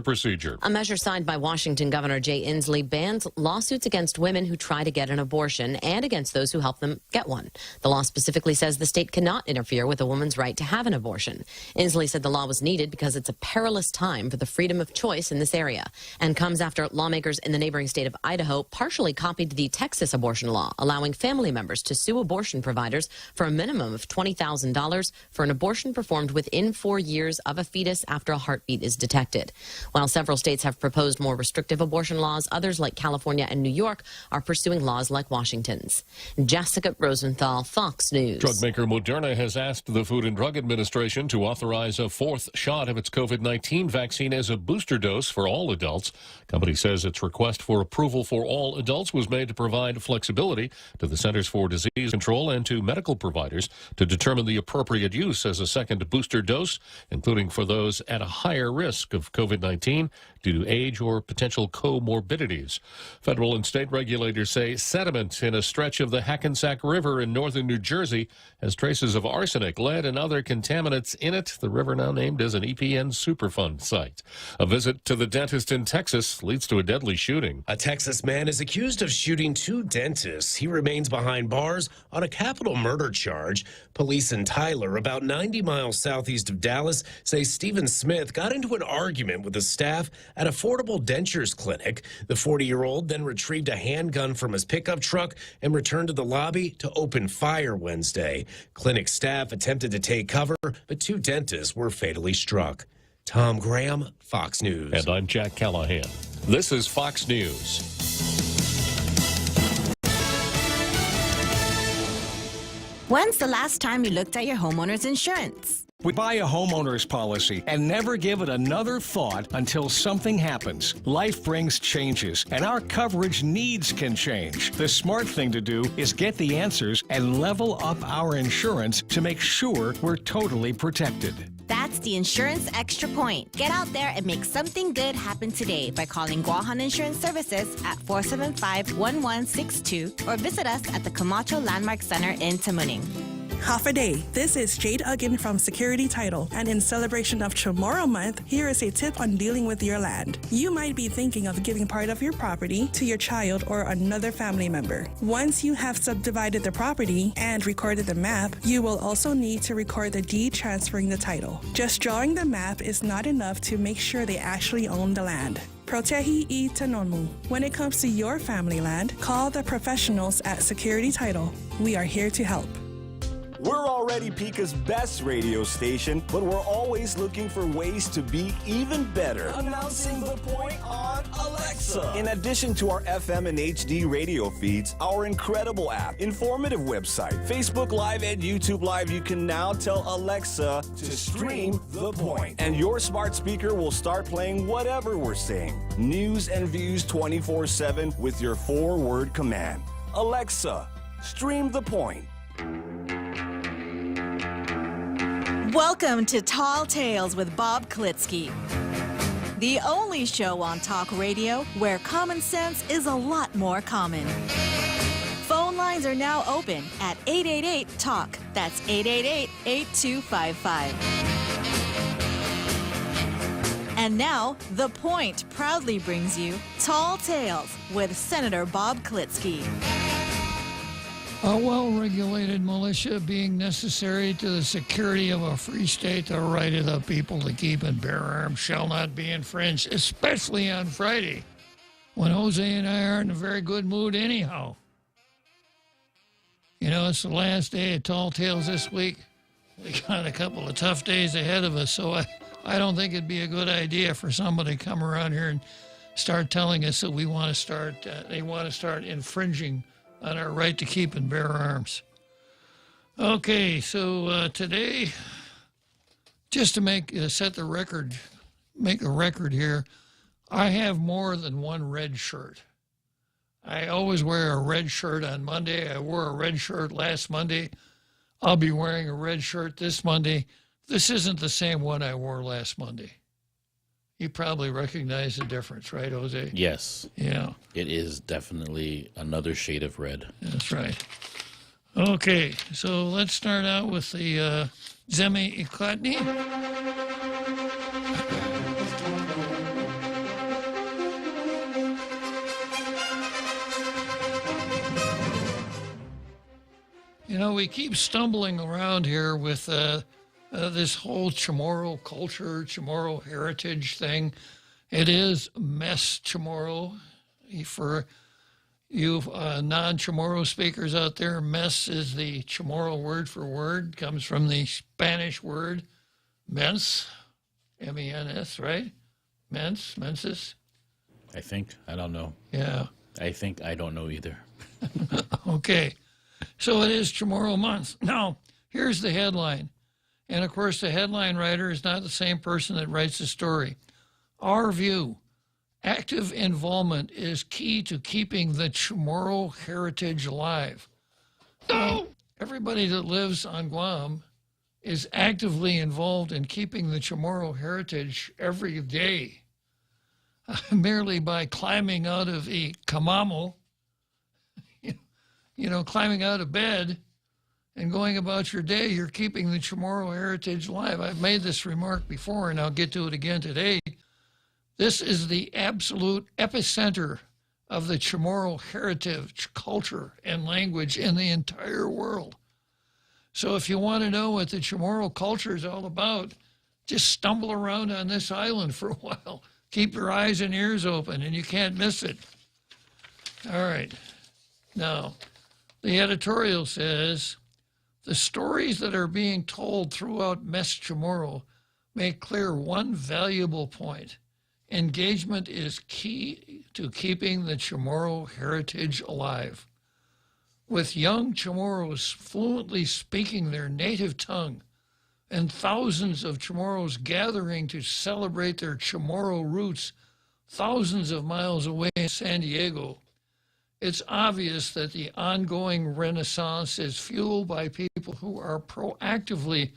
procedure. A measure signed by Washington Governor Jay Inslee bans lawsuits against women who try to get an abortion and against those who help them get one. The law specifically says the state cannot interfere with a woman's right to have an abortion. Inslee said the law was needed because it's a perilous time for the freedom of choice in this area and comes after lawmakers in the neighboring state of Idaho partially copied the Texas abortion law, allowing family members to sue abortion providers for a minimum of $20,000 for an abortion performed within 4 years of a fetus after a heartbeat is detected. While several states have proposed more restrictive abortion laws, others like California and New York are pursuing laws like Washington's. Jessica Rosenthal, Fox News. Drug maker Moderna has asked the Food and Drug Administration to authorize a fourth shot of its COVID-19 vaccine as a booster dose for all adults. The company says its request for approval for all adults was made to provide flexibility to the Centers for Disease Control and to medical providers to determine the appropriate use as a second booster dose, including for those at a higher risk of COVID-19 due to age or potential comorbidities. Federal and state regulators say sediment in a stretch of the Hackensack River in northern New Jersey has traces of arsenic, lead, and other contaminants in it. The river now named as an EPN Superfund site. A visit to the dentist in Texas leads to a deadly shooting. A Texas man is accused of shooting two dentists. He remains behind bars on a capital murder charge. Police in Tyler, about 90 miles southeast of Dallas, say Stephen Smith got into an argument with the staff at Affordable Dentures Clinic. The 40-year-old then retrieved a handgun from his pickup truck and returned to the lobby to open fire Wednesday. Clinic staff attempted to take cover, but two dentists were fatally struck. Tom Graham, Fox News. And I'm Jack Callahan. This is Fox News. When's the last time you looked at your homeowner's insurance? We buy a homeowner's policy and never give it another thought until something happens. Life brings changes, and our coverage needs can change. The smart thing to do is get the answers and level up our insurance to make sure we're totally protected. That's the Insurance Extra Point. Get out there and make something good happen today by calling Guahan Insurance Services at 475-1162 or visit us at the Camacho Landmark Center in Tamuning. Half a day. This is Jade Uggan from Security Title, and in celebration of Tomorrow Month, here is a tip on dealing with your land. You might be thinking of giving part of your property to your child or another family member. Once you have subdivided the property and recorded the map, you will also need to record the deed transferring the title. Just drawing the map is not enough to make sure they actually own the land. Protehi y Tanonmu. When it comes to your family land, call the professionals at Security Title. We are here to help. We're already Pika's best radio station, but we're always looking for ways to be even better. Announcing the point on Alexa. In addition to our FM and HD radio feeds, our incredible app, informative website, Facebook Live, and YouTube Live, you can now tell Alexa to stream The Point. And your smart speaker will start playing whatever we're saying. News and views 24/7 with your 4-word command. Alexa, stream The Point. Welcome to Tall Tales with Bob Klitzkie, the only show on talk radio where common sense is a lot more common. Phone lines are now open at 888-TALK. That's 888-8255. And now, The Point proudly brings you Tall Tales with Senator Bob Klitzkie. A well-regulated militia being necessary to the security of a free state, the right of the people to keep and bear arms shall not be infringed, especially on Friday, when Jose and I are in a very good mood anyhow. You know, it's the last day of Tall Tales this week. We got a couple of tough days ahead of us, so I don't think it'd be a good idea for somebody to come around here and start telling us that they want to start infringing on our right to keep and bear arms. Okay, so today, just to set the record, make a record here, I have more than one red shirt. I always wear a red shirt on Monday. I wore a red shirt last Monday. I'll be wearing a red shirt this Monday. This isn't the same one I wore last Monday. You probably recognize the difference, right, Jose? Yes. Yeah. It is definitely another shade of red. That's right. Okay, so let's start out with the Zemi Ikotny. we keep stumbling around here with this whole Chamorro culture, Chamorro heritage thing. It is Mes Chamorro. For you non-Chamorro speakers out there, mes is the Chamorro word for word. Comes from the Spanish word mens, M-E-N-S, right? Menses. I think. I don't know. Yeah. I think I don't know either. Okay. So it is Chamorro month. Now, here's the headline. And, of course, the headline writer is not the same person that writes the story. Our view, active involvement is key to keeping the Chamorro heritage alive. Well, everybody that lives on Guam is actively involved in keeping the Chamorro heritage every day, merely by climbing out of a kamamo, climbing out of bed and going about your day. You're keeping the Chamorro heritage alive. I've made this remark before, and I'll get to it again today. This is the absolute epicenter of the Chamorro heritage, culture, and language in the entire world. So if you want to know what the Chamorro culture is all about, just stumble around on this island for a while. Keep your eyes and ears open, and you can't miss it. All right. Now, the editorial says, the stories that are being told throughout Mes Chamorro make clear one valuable point. Engagement is key to keeping the Chamorro heritage alive. With young Chamorros fluently speaking their native tongue and thousands of Chamorros gathering to celebrate their Chamorro roots thousands of miles away in San Diego, it's obvious that the ongoing renaissance is fueled by people who are proactively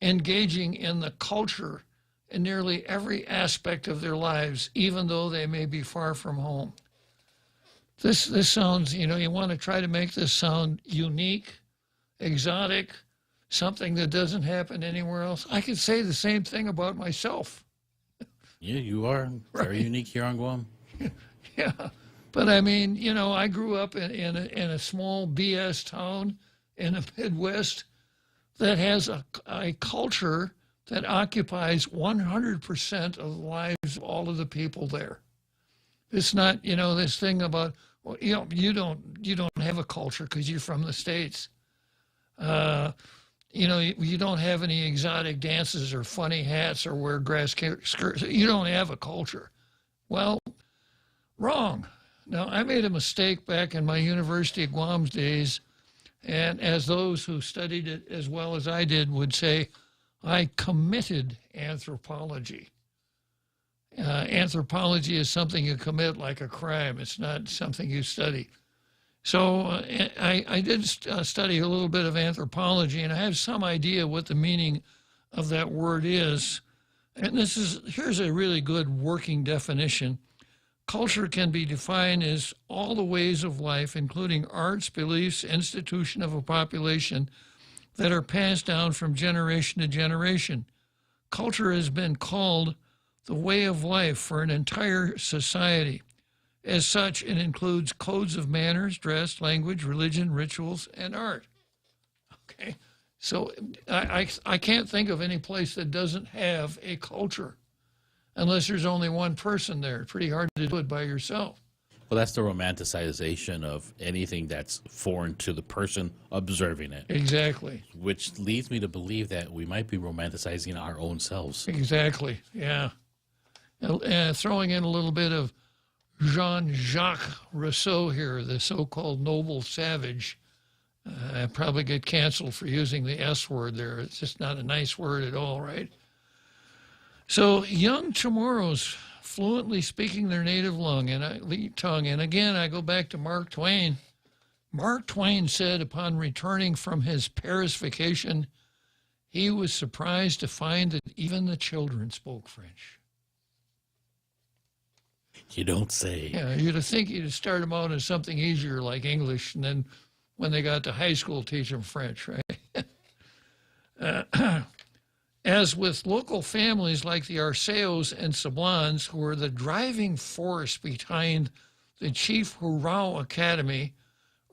engaging in the culture in nearly every aspect of their lives, even though they may be far from home. This sounds, you want to try to make this sound unique, exotic, something that doesn't happen anywhere else. I could say the same thing about myself. Yeah, you are very unique here on Guam. Yeah. But I mean, I grew up in a small BS town in the Midwest that has a culture that occupies 100% of the lives of all of the people there. It's not, this thing about, well, you don't have a culture because you're from the States. You don't have any exotic dances or funny hats or wear grass skirts. You don't have a culture. Well, wrong. Now, I made a mistake back in my University of Guam's days, and as those who studied it as well as I did would say, I committed anthropology. Anthropology is something you commit like a crime. It's not something you study. So I did study a little bit of anthropology, and I have some idea what the meaning of that word is. And here's a really good working definition. Culture can be defined as all the ways of life, including arts, beliefs, institution of a population, that are passed down from generation to generation. Culture has been called the way of life for an entire society. As such, it includes codes of manners, dress, language, religion, rituals, and art. Okay, so I can't think of any place that doesn't have a culture unless there's only one person there. It's pretty hard to do it by yourself. Well, that's the romanticization of anything that's foreign to the person observing it. Exactly. Which leads me to believe that we might be romanticizing our own selves. Exactly, yeah. Throwing in a little bit of Jean-Jacques Rousseau here, the so-called noble savage. I probably get canceled for using the S word there. It's just not a nice word at all, right? So young Chamorros fluently speaking their native tongue. And again, I go back to Mark Twain. Mark Twain said upon returning from his Paris vacation, he was surprised to find that even the children spoke French. You don't say. Yeah, you'd think you'd start them out as something easier like English, and then when they got to high school, teach them French, right? As with local families like the Arceos and Sablans, who are the driving force behind the Chief Hurrah Academy,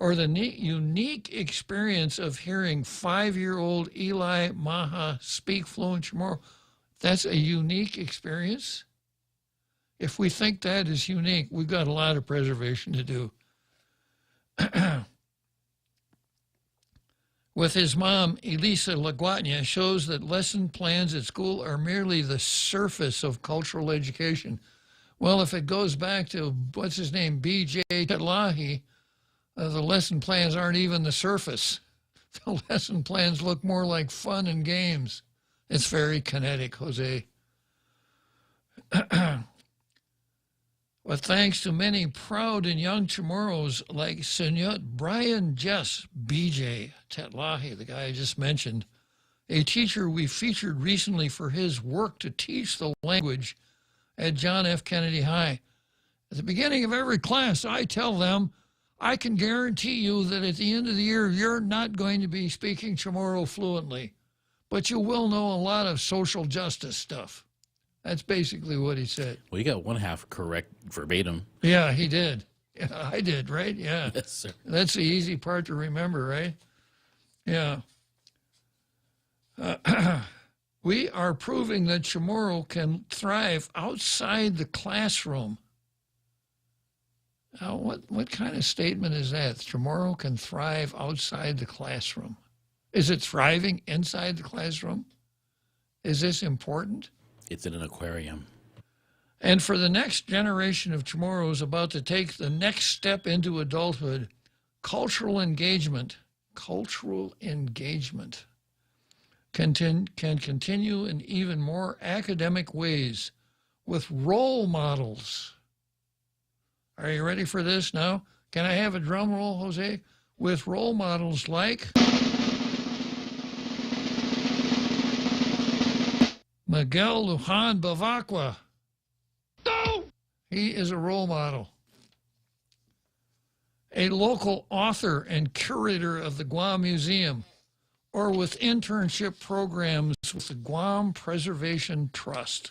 or the unique experience of hearing 5-year-old Eli Maha speak fluent Chamorro. That's a unique experience. If we think that is unique, we've got a lot of preservation to do. With his mom, Elisa Laguatnia, shows that lesson plans at school are merely the surface of cultural education. Well, if it goes back to, what's his name, B.J. Tetlahi, the lesson plans aren't even the surface. The lesson plans look more like fun and games. It's very kinetic, Jose. But thanks to many proud and young Chamorros like Senyot Brian Jess, B.J. Tetlahi, the guy I just mentioned, a teacher we featured recently for his work to teach the language at John F. Kennedy High. At the beginning of every class, I tell them, I can guarantee you that at the end of the year, you're not going to be speaking Chamorro fluently, but you will know a lot of social justice stuff. That's basically what he said. Well, you got one half correct verbatim. Yeah, he did. Yeah, I did, right? Yeah. Yes, sir. That's the easy part to remember, right? Yeah. We are proving that Chamorro can thrive outside the classroom. Now, what kind of statement is that? Chamorro can thrive outside the classroom. Is it thriving inside the classroom? Is this important? It's in an aquarium. And for the next generation of Chamorros about to take the next step into adulthood, cultural engagement can continue in even more academic ways with role models. Are you ready for this now? Can I have a drum roll, Jose? With role models like Miguel Lujan Bavacqua. No! He is a role model. A local author and curator of the Guam Museum, or with internship programs with the Guam Preservation Trust.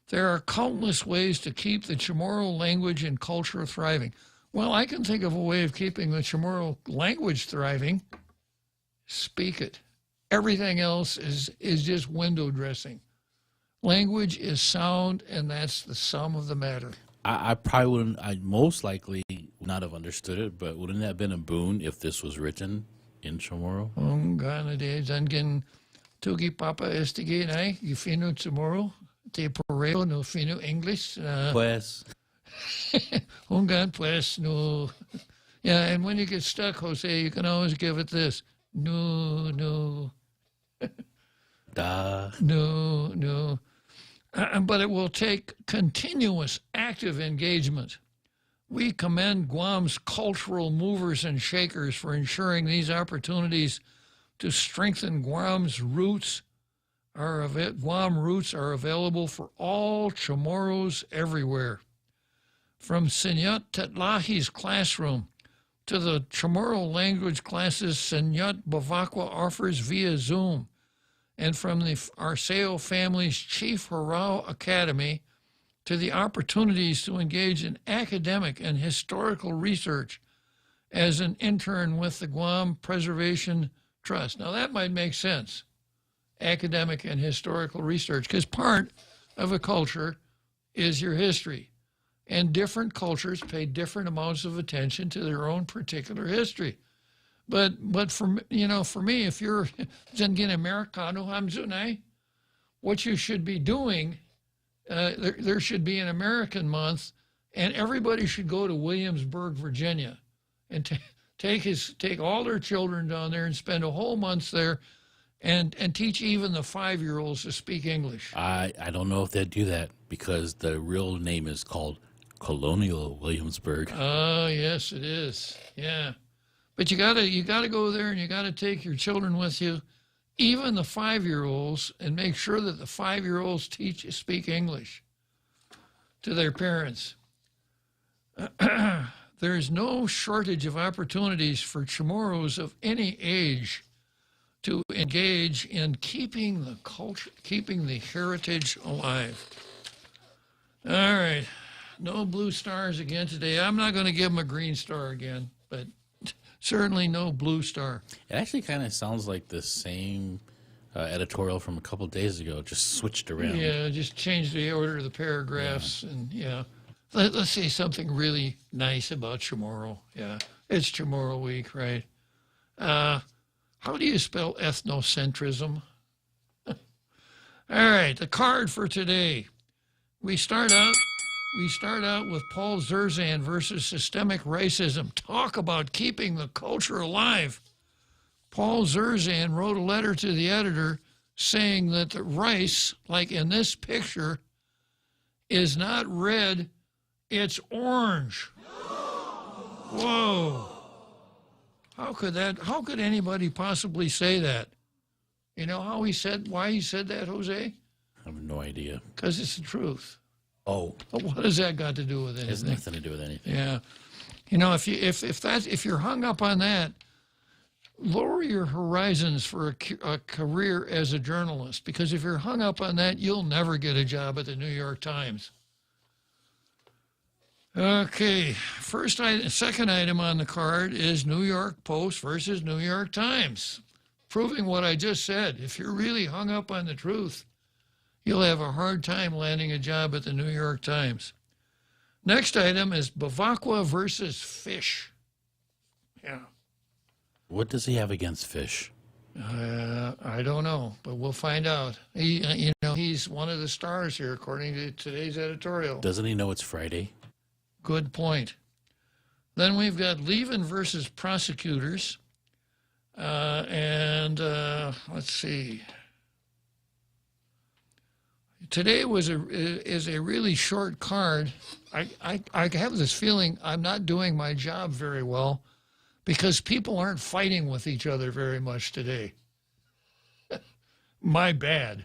There are countless ways to keep the Chamorro language and culture thriving. Well, I can think of a way of keeping the Chamorro language thriving. Speak it. Everything else is just window dressing. Language is sound, and that's the sum of the matter. I probably wouldn't, I most likely would not have understood it, but wouldn't that have been a boon if this was written in Chamorro? Gana de Zangan Tugi Papa Estige, nai, you fino Chamorro, te poreo no fino English. Pues. Hungan pues no. Yeah, and when you get stuck, Jose, you can always give it this. No. Da. No. But it will take continuous active engagement. We commend Guam's cultural movers and shakers for ensuring these opportunities to strengthen Guam's roots. Guam roots are available for all Chamorros everywhere. From Senyot Tetlahi's classroom to the Chamorro language classes Senyot Bavacqua offers via Zoom, and from the Arceo family's Chief Harao Academy to the opportunities to engage in academic and historical research as an intern with the Guam Preservation Trust. Now, that might make sense, academic and historical research, because part of a culture is your history. And different cultures pay different amounts of attention to their own particular history. But for me, if you're Zengin Americano Hamzunai, what you should be doing, there should be an American month, and everybody should go to Williamsburg, Virginia, and take all their children down there and spend a whole month there, and teach even the 5-year-olds to speak English. I don't know if they'd do that because the real name is called Colonial Williamsburg. Oh, yes, it is. Yeah. But you gotta go there, and you gotta take your children with you, even the 5-year-olds, and make sure that the 5-year-olds speak English to their parents. There is no shortage of opportunities for Chamorros of any age to engage in keeping the culture, keeping the heritage alive. All right, no blue stars again today. I'm not going to give them a green star again, but certainly no Blue Star. It actually kind of sounds like the same editorial from a couple days ago, just switched around. Yeah, just change the order of the paragraphs, and yeah. Let's say something really nice about Chamorro. Yeah, it's Chamorro week, right? How do you spell ethnocentrism? All right, the card for today. We start out with Paul Zerzan versus systemic racism. Talk about keeping the culture alive. Paul Zerzan wrote a letter to the editor saying that the rice, like in this picture, is not red, it's orange. Whoa. How could anybody possibly say that? You know why he said that, Jose? I have no idea. Because it's the truth. Oh. But what has that got to do with anything? It has nothing to do with anything. Yeah. You know, if you're hung up on that, lower your horizons for a career as a journalist, because if you're hung up on that, you'll never get a job at the New York Times. Okay, second item on the card is New York Post versus New York Times, proving what I just said. If you're really hung up on the truth, you'll have a hard time landing a job at the New York Times. Next item is Bavacqua versus fish. Yeah. What does he have against fish? I don't know, but we'll find out. He's one of the stars here, according to today's editorial. Doesn't he know it's Friday? Good point. Then we've got Levin versus prosecutors. Let's see. Today is a really short card. I have this feeling I'm not doing my job very well because people aren't fighting with each other very much today. My bad.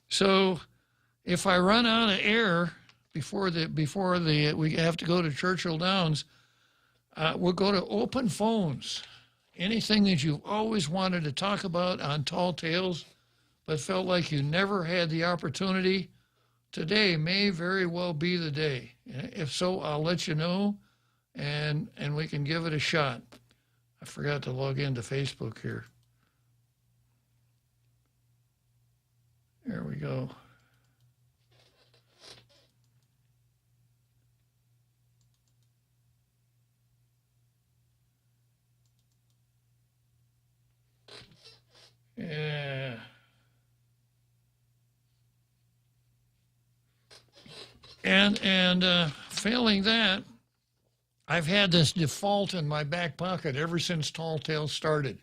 So if I run out of air before we have to go to Churchill Downs, we'll go to open phones. Anything that you've always wanted to talk about on Tall Tales, but felt like you never had the opportunity, today may very well be the day. If so, I'll let you know, and we can give it a shot. I forgot to log into Facebook here. There we go. Yeah. And failing that, I've had this default in my back pocket ever since Tall Tales started.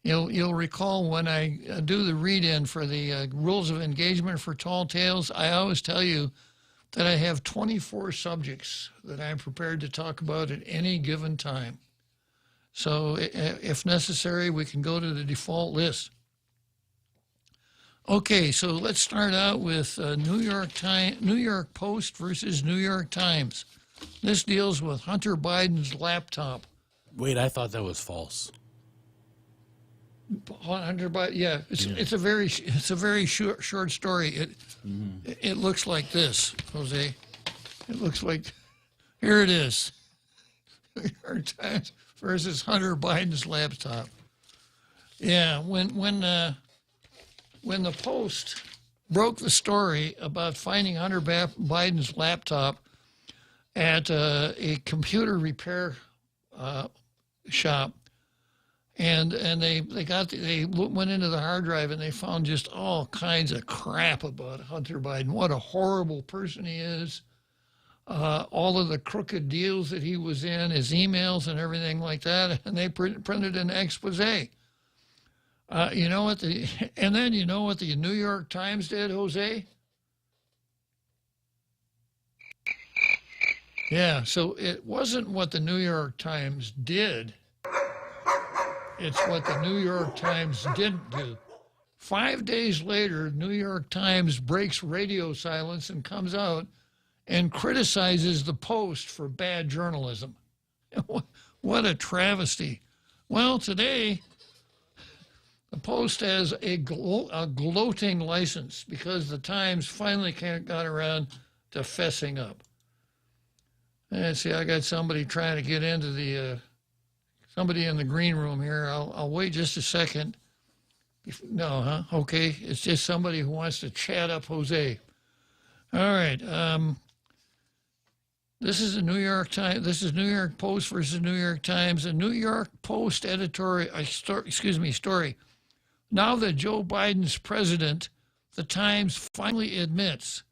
You'll recall when I do the read-in for the rules of engagement for Tall Tales, I always tell you that I have 24 subjects that I'm prepared to talk about at any given time. So if necessary, we can go to the default list. Okay, so let's start out with New York Post versus New York Times. This deals with Hunter Biden's laptop. Wait, I thought that was false. Hunter Biden, yeah, it's a very short story. It looks like this, Jose. It looks like, here it is. New York Times versus Hunter Biden's laptop. Yeah, when the Post broke the story about finding Hunter Biden's laptop at a computer repair shop, and they went into the hard drive and they found just all kinds of crap about Hunter Biden. What a horrible person he is. All of the crooked deals that he was in, his emails and everything like that, and they printed an expose. You know what the New York Times did, Jose? Yeah, so it wasn't what the New York Times did. It's what the New York Times didn't do. 5 days later, New York Times breaks radio silence and comes out and criticizes the Post for bad journalism. What a travesty. Well, today, the Post has a gloating license because the Times finally got around to fessing up. And see, I got somebody trying to get into the, somebody in the green room here. I'll wait just a second. No, huh? Okay. It's just somebody who wants to chat up Jose. All right. This is the New York Times. This is New York Post versus New York Times. A New York Post editorial, story. Now that Joe Biden's president, the Times finally admits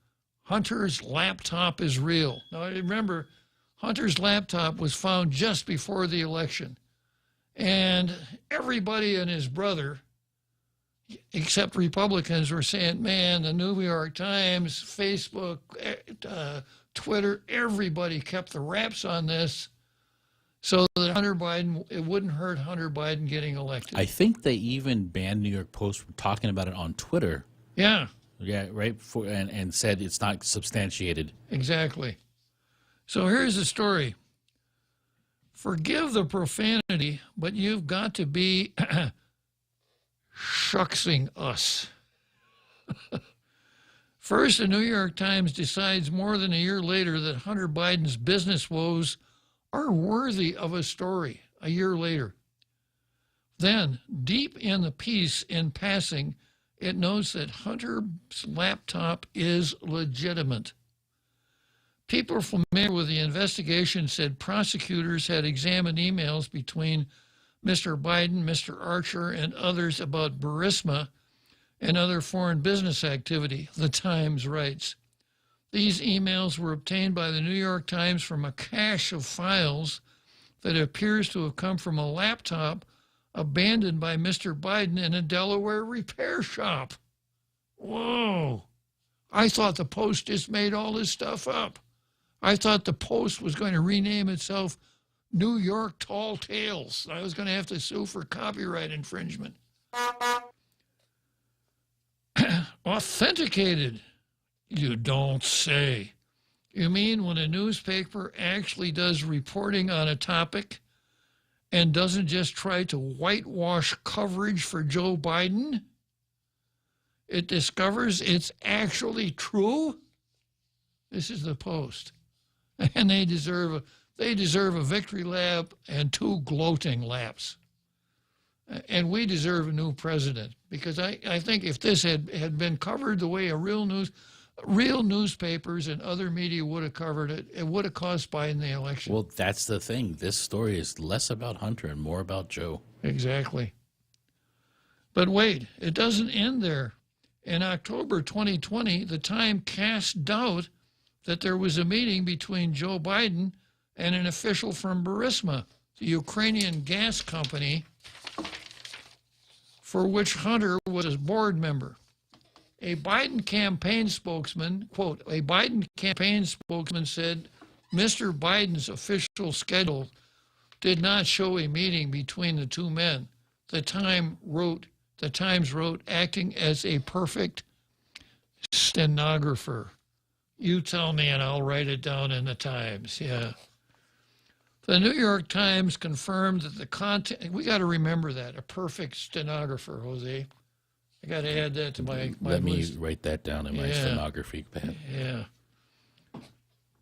Hunter's laptop is real. Now, remember, Hunter's laptop was found just before the election. And everybody and his brother, except Republicans, were saying, man, the New York Times, Facebook, Twitter, everybody kept the raps on this so that Hunter Biden, it wouldn't hurt Hunter Biden getting elected. I think they even banned New York Post from talking about it on Twitter. Yeah. Yeah, right. And said it's not substantiated. Exactly. So here's the story. Forgive the profanity, but you've got to be shucksing us. First, the New York Times decides more than a year later that Hunter Biden's business woes are worthy of a story a year later. Then, deep in the piece, in passing, it notes that Hunter's laptop is legitimate. People familiar with the investigation said prosecutors had examined emails between Mr. Biden, Mr. Archer, and others about Burisma and other foreign business activity, the Times writes. These emails were obtained by the New York Times from a cache of files that appears to have come from a laptop abandoned by Mr. Biden in a Delaware repair shop. Whoa. I thought the Post just made all this stuff up. I thought the Post was going to rename itself New York Tall Tales. I was going to have to sue for copyright infringement. Authenticated, you don't say. You mean when a newspaper actually does reporting on a topic and doesn't just try to whitewash coverage for Joe Biden? It discovers it's actually true? This is the Post. And they deserve a victory lap and 2 gloating laps. And we deserve a new president, because I think if this had been covered the way real newspapers and other media would have covered it, it would have cost Biden the election. Well, that's the thing. This story is less about Hunter and more about Joe. Exactly. But wait, it doesn't end there. In October 2020, the Times cast doubt that there was a meeting between Joe Biden and an official from Burisma, the Ukrainian gas company for which Hunter was a board member. A Biden campaign spokesman, quote, a Biden campaign spokesman said Mr. Biden's official schedule did not show a meeting between the two men. The Times wrote, acting as a perfect stenographer. You tell me and I'll write it down in the Times, yeah. The New York Times confirmed that the content, we got to remember that, a perfect stenographer, Jose. I got to add that to my Let list. me write that down in my stenography pad. Yeah.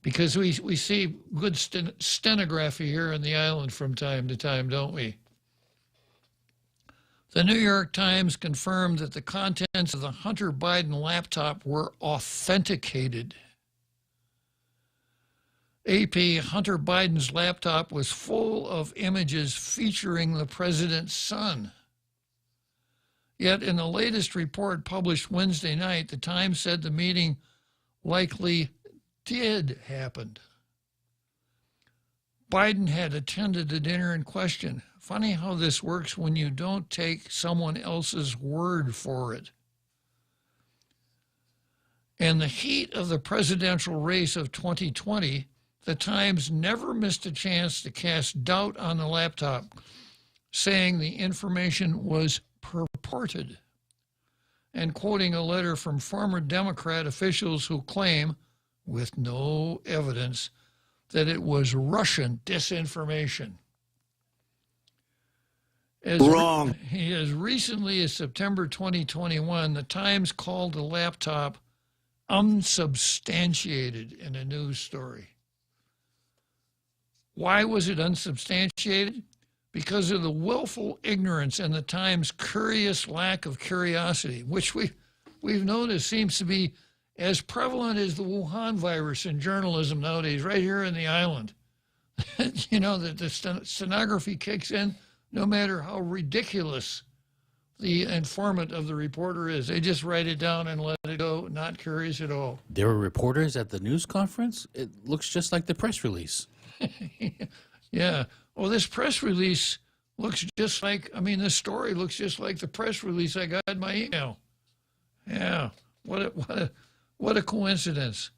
Because we see good stenography here on the island from time to time, don't we? The New York Times confirmed that the contents of the Hunter Biden laptop were authenticated. AP, Hunter Biden's laptop was full of images featuring the president's son. Yet in the latest report published Wednesday night, the Times said the meeting likely did happen. Biden had attended the dinner in question. Funny how this works when you don't take someone else's word for it. In the heat of the presidential race of 2020, the Times never missed a chance to cast doubt on the laptop, saying the information was purported, and quoting a letter from former Democrat officials who claim, with no evidence, that it was Russian disinformation. Wrong. As recently as September 2021, the Times called the laptop unsubstantiated in a news story. Why was it unsubstantiated? Because of the willful ignorance and the Times' curious lack of curiosity, which we've noticed seems to be as prevalent as the Wuhan virus in journalism nowadays, right here in the island. You know, that the stenography kicks in no matter how ridiculous the informant of the reporter is. They just write it down and let it go, not curious at all. There were reporters at the news conference? It looks just like the press release. Yeah. Well, this press release looks just like, this story looks just like the press release I got in my email. Yeah. What a coincidence.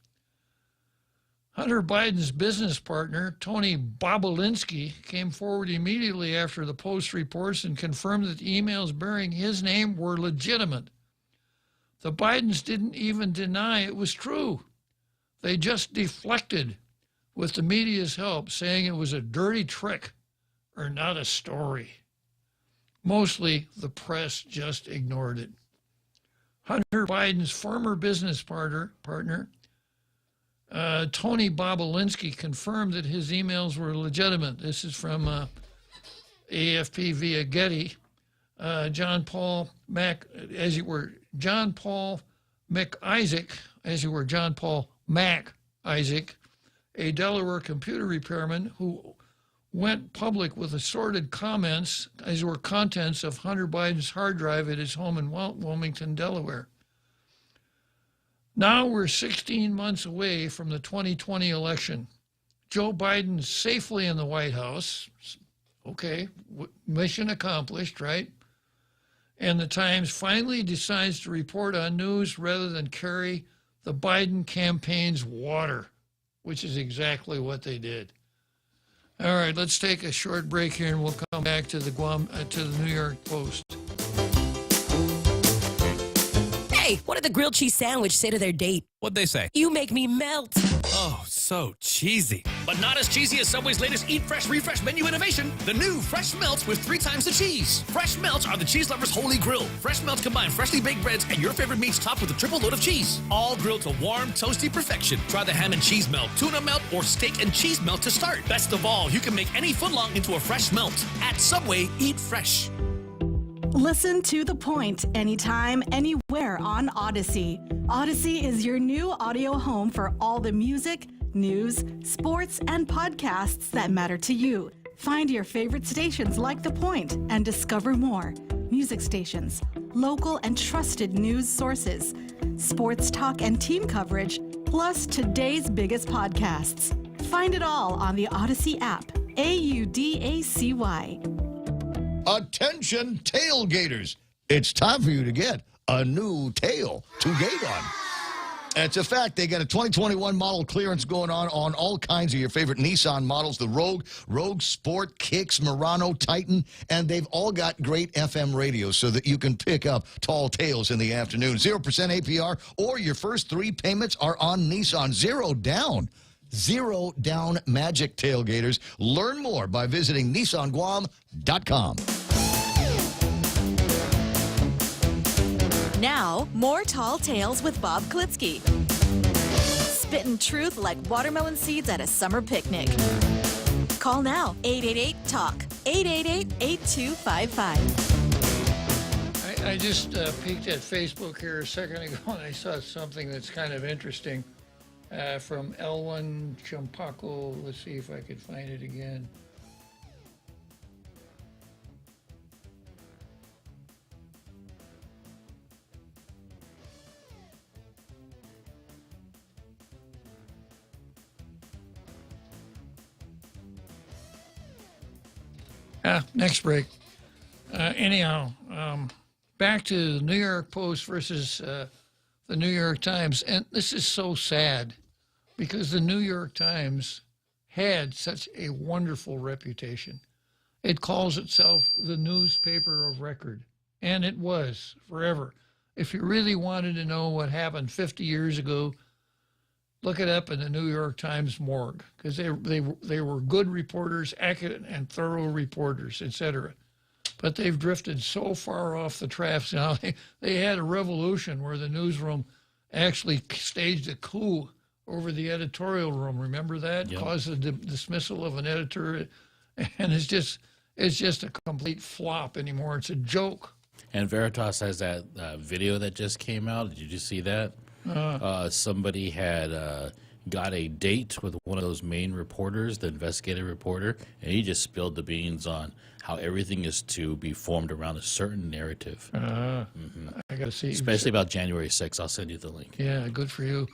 Hunter Biden's business partner, Tony Bobulinski, came forward immediately after the Post reports and confirmed that emails bearing his name were legitimate. The Bidens didn't even deny it was true. They just deflected with the media's help, saying it was a dirty trick or not a story. Mostly, the press just ignored it. Hunter Biden's former business partner, Tony Bobulinski, confirmed that his emails were legitimate. This is from AFP via Getty. John Paul Mac Isaac, a Delaware computer repairman who went public with assorted comments, as were contents of Hunter Biden's hard drive at his home in Wilmington, Delaware. Now we're 16 months away from the 2020 election. Joe Biden's safely in the White House. Okay, mission accomplished, right? And the Times finally decides to report on news rather than carry the Biden campaign's water, which is exactly what they did. All right, let's take a short break here, and we'll come back to the New York Post. Hey, what did the grilled cheese sandwich say to their date? What'd they say? You make me melt. Oh, so cheesy. But not as cheesy as Subway's latest Eat Fresh Refresh menu innovation. The new Fresh Melts with 3 times the cheese. Fresh Melts are the cheese lover's holy grail. Fresh Melts combine freshly baked breads and your favorite meats topped with a triple load of cheese. All grilled to warm, toasty perfection. Try the ham and cheese melt, tuna melt, or steak and cheese melt to start. Best of all, you can make any footlong into a fresh melt. At Subway, eat fresh. Listen to The Point anytime, anywhere on Odyssey. Odyssey is your new audio home for all the music, news, sports, and podcasts that matter to you. Find your favorite stations like The Point and discover more. Music stations, local and trusted news sources, sports talk and team coverage, plus today's biggest podcasts. Find it all on the Odyssey app. AUDACY. Attention tailgaters. It's time for you to get a new tail to gate on. It's a fact. They got a 2021 model clearance going on all kinds of your favorite Nissan models, the Rogue Sport, Kicks, Murano, Titan, and they've all got great FM radios so that you can pick up tall tales in the afternoon. 0% APR, or your first 3 payments are on Nissan. Zero down magic tailgaters. Learn more by visiting nissanguam.com. Now, more Tall Tales with Bob Klitzkie. Spitting truth like watermelon seeds at a summer picnic. Call now, 888-TALK, 888-8255. I just peeked at Facebook here a second ago, and I saw something that's kind of interesting from L1 Champaco. Let's see if I could find it again. Next break. Anyhow, back to the New York Post versus the New York Times. And this is so sad because the New York Times had such a wonderful reputation. It calls itself the newspaper of record, and it was forever. If you really wanted to know what happened 50 years ago, look it up in the New York Times morgue, because they were good reporters, accurate and thorough reporters, etc. But they've drifted so far off the tracks now. They had a revolution where the newsroom actually staged a coup over the editorial room. Remember that? Yep. Caused the dismissal of an editor, and it's just a complete flop anymore. It's a joke. And Veritas has that video that just came out. Did you just see that? Somebody had got a date with one of those main reporters, the investigative reporter, and he just spilled the beans on how everything is to be formed around a certain narrative. I got to see. Especially about January 6th. I'll send you the link. Yeah, good for you.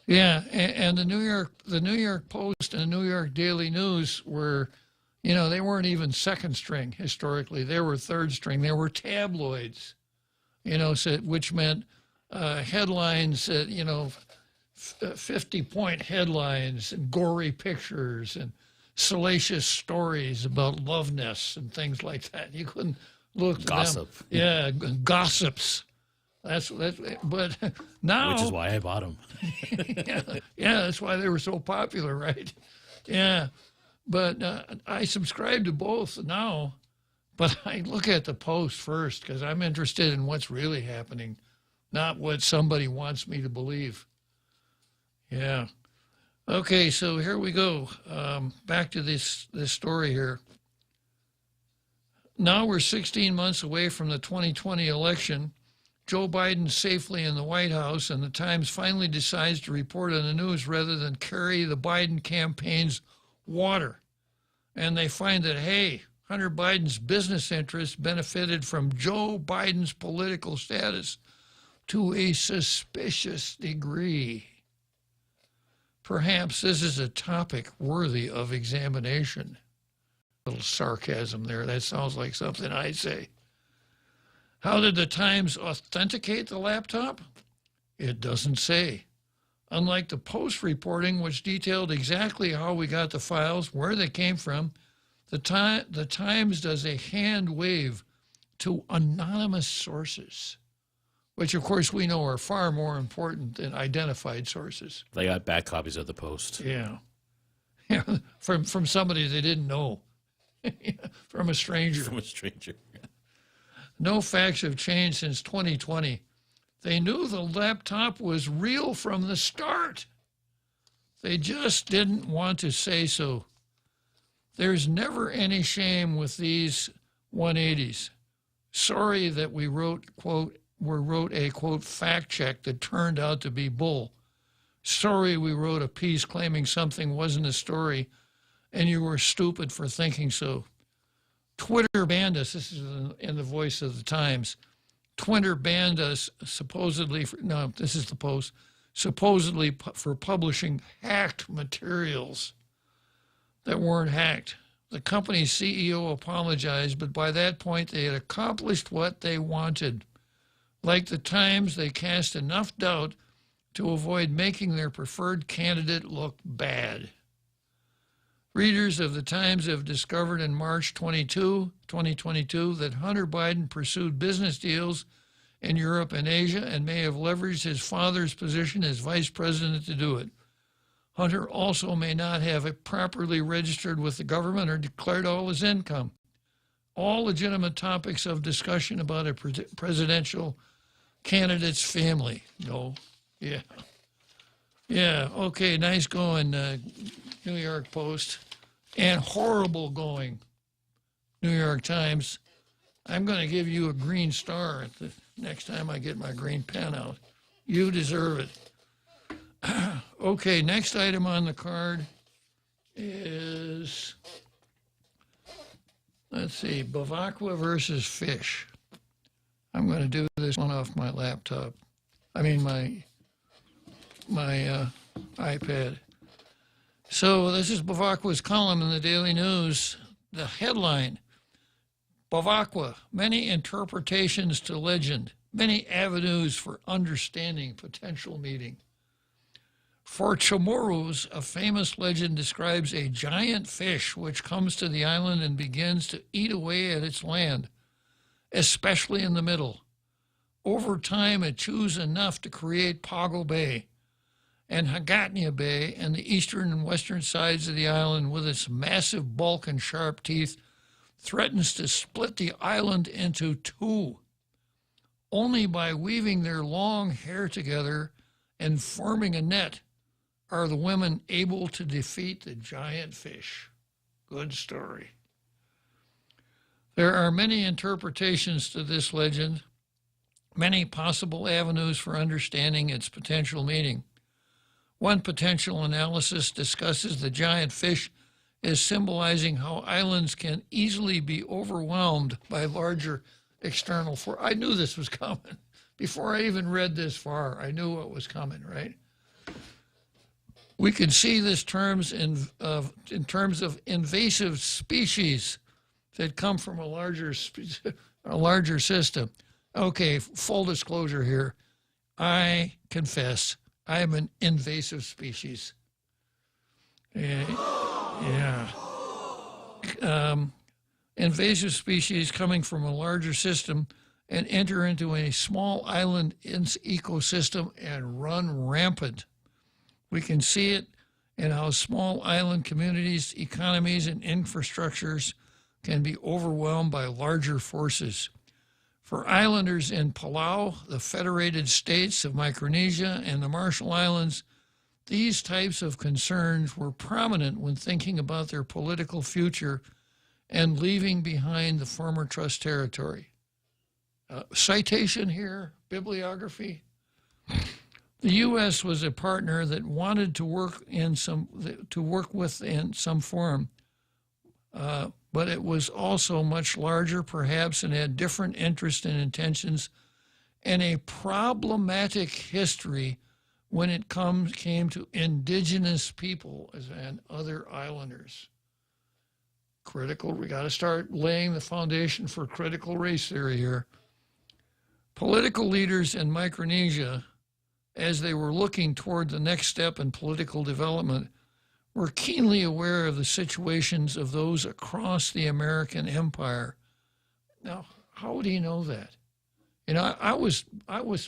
Yeah, and the New York Post and the New York Daily News were, they weren't even second string historically. They were third string. They were tabloids, which meant headlines, 50-point headlines and gory pictures and salacious stories about love nests and things like that. You couldn't look to Gossip. them. Yeah, gossips. That's but now, which is why I bought them. yeah, that's why they were so popular, right? Yeah, but I subscribe to both now, but I look at the Post first because I'm interested in what's really happening, not what somebody wants me to believe. Yeah. Okay, so here we go. Back to this story here. Now we're 16 months away from the 2020 election. Joe Biden's safely in the White House, and the Times finally decides to report on the news rather than carry the Biden campaign's water. And they find that, hey, Hunter Biden's business interests benefited from Joe Biden's political status to a suspicious degree. Perhaps this is a topic worthy of examination. A little sarcasm there. That sounds like something I'd say. How did the Times authenticate the laptop? It doesn't say. Unlike the Post reporting, which detailed exactly how we got the files, where they came from, the Times does a hand wave to anonymous sources, which, of course, we know are far more important than identified sources. They got back copies of the Post. Yeah. from somebody they didn't know. From a stranger. From a stranger. No facts have changed since 2020. They knew the laptop was real from the start. They just didn't want to say so. There's never any shame with these 180s. Sorry that we wrote a, quote, fact check that turned out to be bull. Sorry we wrote a piece claiming something wasn't a story and you were stupid for thinking so. Twitter banned us. This is in the voice of the Times. Twitter banned us supposedly this is the Post, supposedly for publishing hacked materials that weren't hacked. The company's CEO apologized, but by that point they had accomplished what they wanted. Like the Times, they cast enough doubt to avoid making their preferred candidate look bad. Readers of the Times have discovered in March 2022, that Hunter Biden pursued business deals in Europe and Asia and may have leveraged his father's position as vice president to do it. Hunter also may not have it properly registered with the government or declared all his income. All legitimate topics of discussion about a presidential candidate's family. No. Yeah. Yeah. Okay. Nice going, New York Post. And horrible going, New York Times. I'm going to give you a green star the next time I get my green pen out. You deserve it. Okay, next item on the card is, let's see, Bavacqua versus fish. I'm going to do this one off my laptop. I mean, my iPad. So this is Bavacqua's column in the Daily News. The headline, Bavacqua, many interpretations to legend, many avenues for understanding potential meeting. For Chamorros, a famous legend describes a giant fish which comes to the island and begins to eat away at its land, especially in the middle. Over time, it chews enough to create Pago Bay and Hagatnia Bay and the eastern and western sides of the island, with its massive bulk and sharp teeth, threatens to split the island into two. Only by weaving their long hair together and forming a net are the women able to defeat the giant fish? Good story. There are many interpretations to this legend, many possible avenues for understanding its potential meaning. One potential analysis discusses the giant fish as symbolizing how islands can easily be overwhelmed by larger external forces. I knew this was coming. Before I even read this far, I knew what was coming, right? We can see this in terms of invasive species that come from a larger system. Okay, full disclosure here. I confess I am an invasive species. Yeah. Invasive species coming from a larger system and enter into a small island ecosystem and run rampant. We can see it in how small island communities, economies, and infrastructures can be overwhelmed by larger forces. For islanders in Palau, the Federated States of Micronesia, and the Marshall Islands, these types of concerns were prominent when thinking about their political future and leaving behind the former trust territory. Citation here, bibliography. The U.S. was a partner that wanted to work with in some form, but it was also much larger, perhaps, and had different interests and intentions, and a problematic history when it came to indigenous people and other islanders. We got to start laying the foundation for critical race theory here. Political leaders in Micronesia, as they were looking toward the next step in political development, were keenly aware of the situations of those across the American empire. Now, how would he know that? You know, I was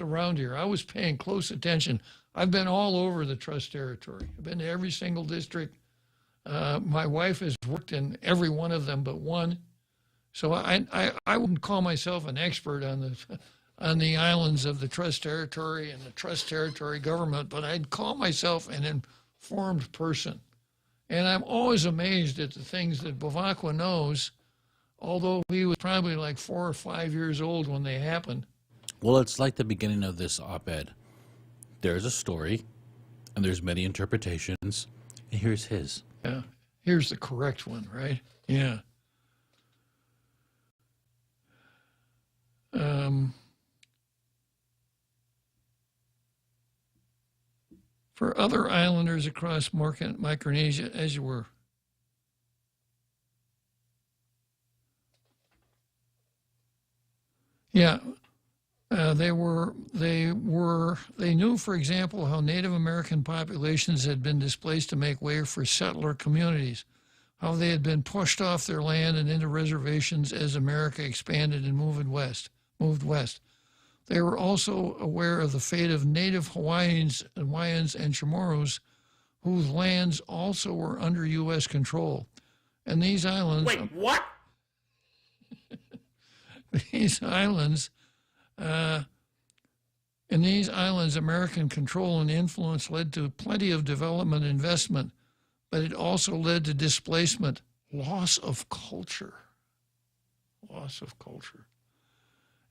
around here. I was paying close attention. I've been all over the trust territory. I've been to every single district. My wife has worked in every one of them but one. So I wouldn't call myself an expert on the islands of the trust territory and the trust territory government, but I'd call myself an informed person. And I'm always amazed at the things that Bavacqua knows, although he was probably like 4 or 5 years old when they happened. Well, it's like the beginning of this op-ed. There's a story, and there's many interpretations, and here's his. Yeah, here's the correct one, right? Yeah. For other islanders across Micronesia, as you were. Yeah, they knew, for example, how Native American populations had been displaced to make way for settler communities, how they had been pushed off their land and into reservations as America expanded and moved west. They were also aware of the fate of Native Hawaiians and Chamorros, whose lands also were under U.S. control. And these islands... Wait, what? In these islands, American control and influence led to plenty of development investment, but it also led to displacement, loss of culture,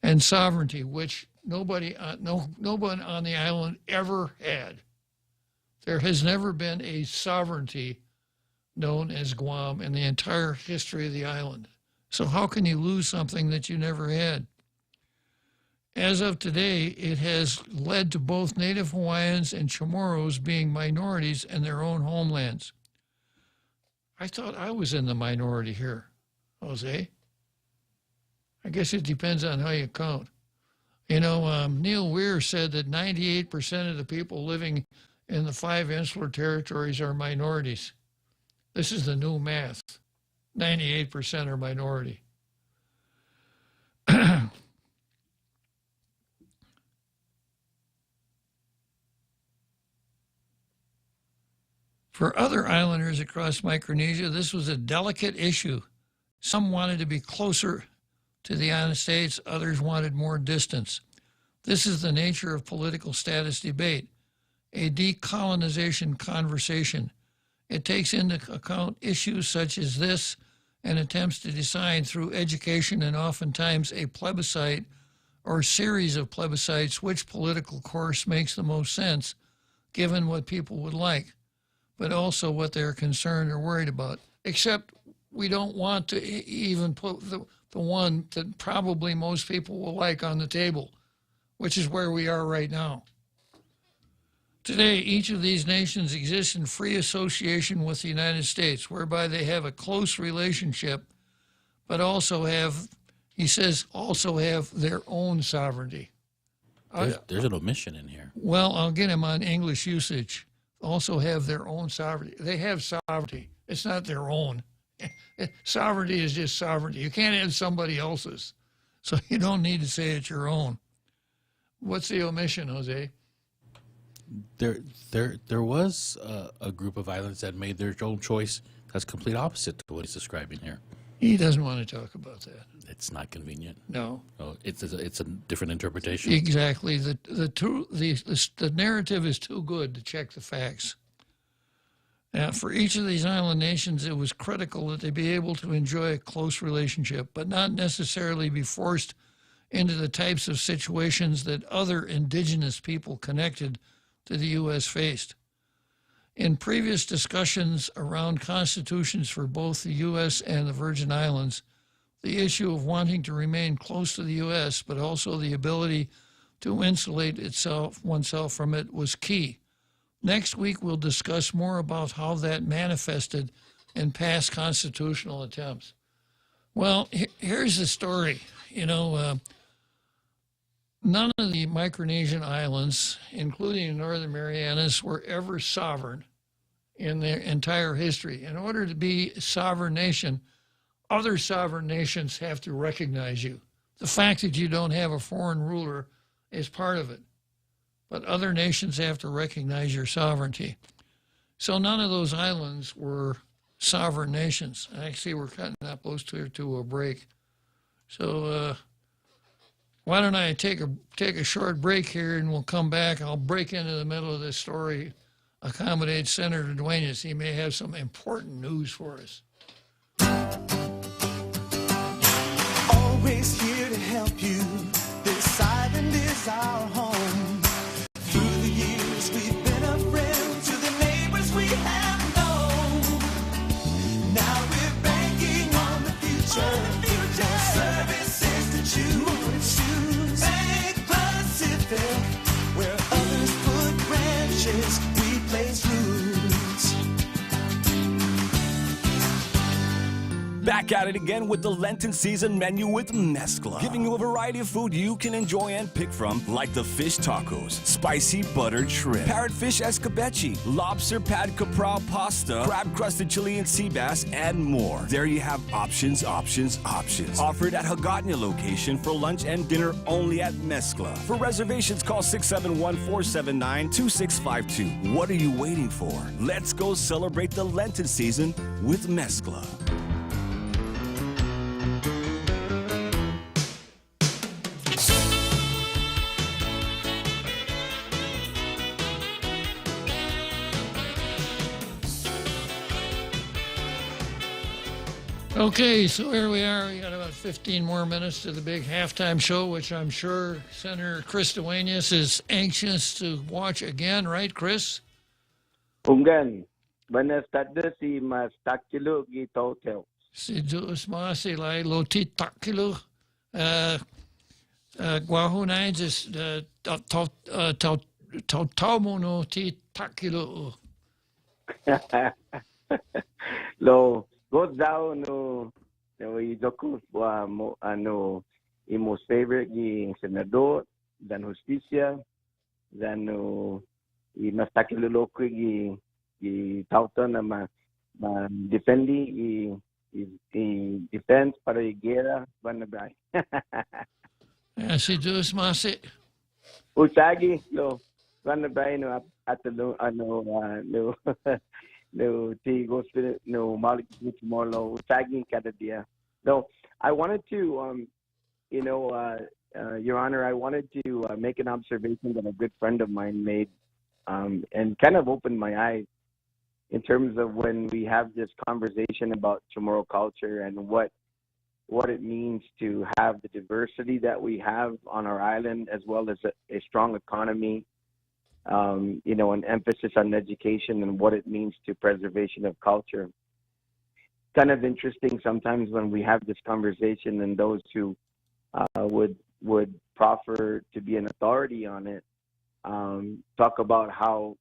and sovereignty, which nobody on the island ever had. There has never been a sovereignty known as Guam in the entire history of the island. So how can you lose something that you never had? As of today, it has led to both Native Hawaiians and Chamorros being minorities in their own homelands. I thought I was in the minority here, Jose. I guess it depends on how you count. You know, Neil Weir said that 98% of the people living in the 5 insular territories are minorities. This is the new math. 98% are minority. For other islanders across Micronesia, this was a delicate issue. Some wanted to be closer to the United States, others wanted more distance. This is the nature of political status debate. a decolonization conversation. It takes into account issues such as this and attempts to decide through education and oftentimes a plebiscite or series of plebiscites which political course makes the most sense given what people would like, but also what they're concerned or worried about. Except we don't want to even put the one that probably most people will like on the table, which is where we are right now. Today, each of these nations exists in free association with the United States, whereby they have a close relationship, but also have, he says, also have their own sovereignty. There's an omission in here. Well, I'll get him on English usage. Also have their own sovereignty. They have sovereignty. It's not their own. Sovereignty is just sovereignty. You can't have somebody else's. So you don't need to say it's your own. What's the omission, Jose? There was a group of islands that made their own choice that's complete opposite to what he's describing here. He doesn't want to talk about that. It's not convenient. No. Oh, it's a different interpretation. Exactly. The narrative is too good to check the facts. Now, for each of these island nations, it was critical that they be able to enjoy a close relationship, but not necessarily be forced into the types of situations that other indigenous people connected to the U.S. faced. In previous discussions around constitutions for both the U.S. and the Virgin Islands, the issue of wanting to remain close to the U.S., but also the ability to insulate oneself from it was key. Next week, we'll discuss more about how that manifested in past constitutional attempts. Well, here's the story. None of the Micronesian islands, including the Northern Marianas, were ever sovereign in their entire history. In order to be a sovereign nation, other sovereign nations have to recognize you. The fact that you don't have a foreign ruler is part of it. But other nations have to recognize your sovereignty. So none of those islands were sovereign nations. Actually, we're cutting up close to a break. So why don't I take a short break here, and we'll come back. I'll break into the middle of this story, accommodate Senator Duenas. He may have some important news for us. Always here to help you. This island is our home. Through the years, we've been a friend to the neighbors we have known. Now we're banking on the future. No services to choose. Bank Pacific, where others put branches, we place roots. Back at it again with the Lenten season menu with Mezcla, giving you a variety of food you can enjoy and pick from, like the fish tacos, spicy buttered shrimp, parrotfish escabeche, lobster pad capral pasta, crab-crusted Chilean sea bass, and more. There you have options. Offered at Hagåtña location for lunch and dinner only at Mezcla. For reservations, call 671-479-2652. What are you waiting for? Let's go celebrate the Lenten season with Mezcla. Okay, so here we are. We got about 15 more minutes to the big halftime show, which I'm sure Senator Chris Duenas is anxious to watch again, right, Chris? Unggan, buenas tardes y mas takilo gitotel. Si Diyos masilay lotitakilo. Guahunay is taumono titakilo. Lo Godzao no idoku wa mo ano imos favorite gi senador dan justicia dan no I mas takilo gi tauta na ma defendi I defense para I guerra banabay. Si Diyos masi. Utagi lo banabay no atalo ano no no Tigo no Malik Molo tagging cada dia. No, I wanted to Your Honor, I wanted to make an observation that a good friend of mine made and kind of opened my eyes in terms of when we have this conversation about Chamorro culture and what it means to have the diversity that we have on our island, as well as a strong economy, an emphasis on education and what it means to preservation of culture. Kind of interesting sometimes when we have this conversation and those who would proffer to be an authority on it talk about how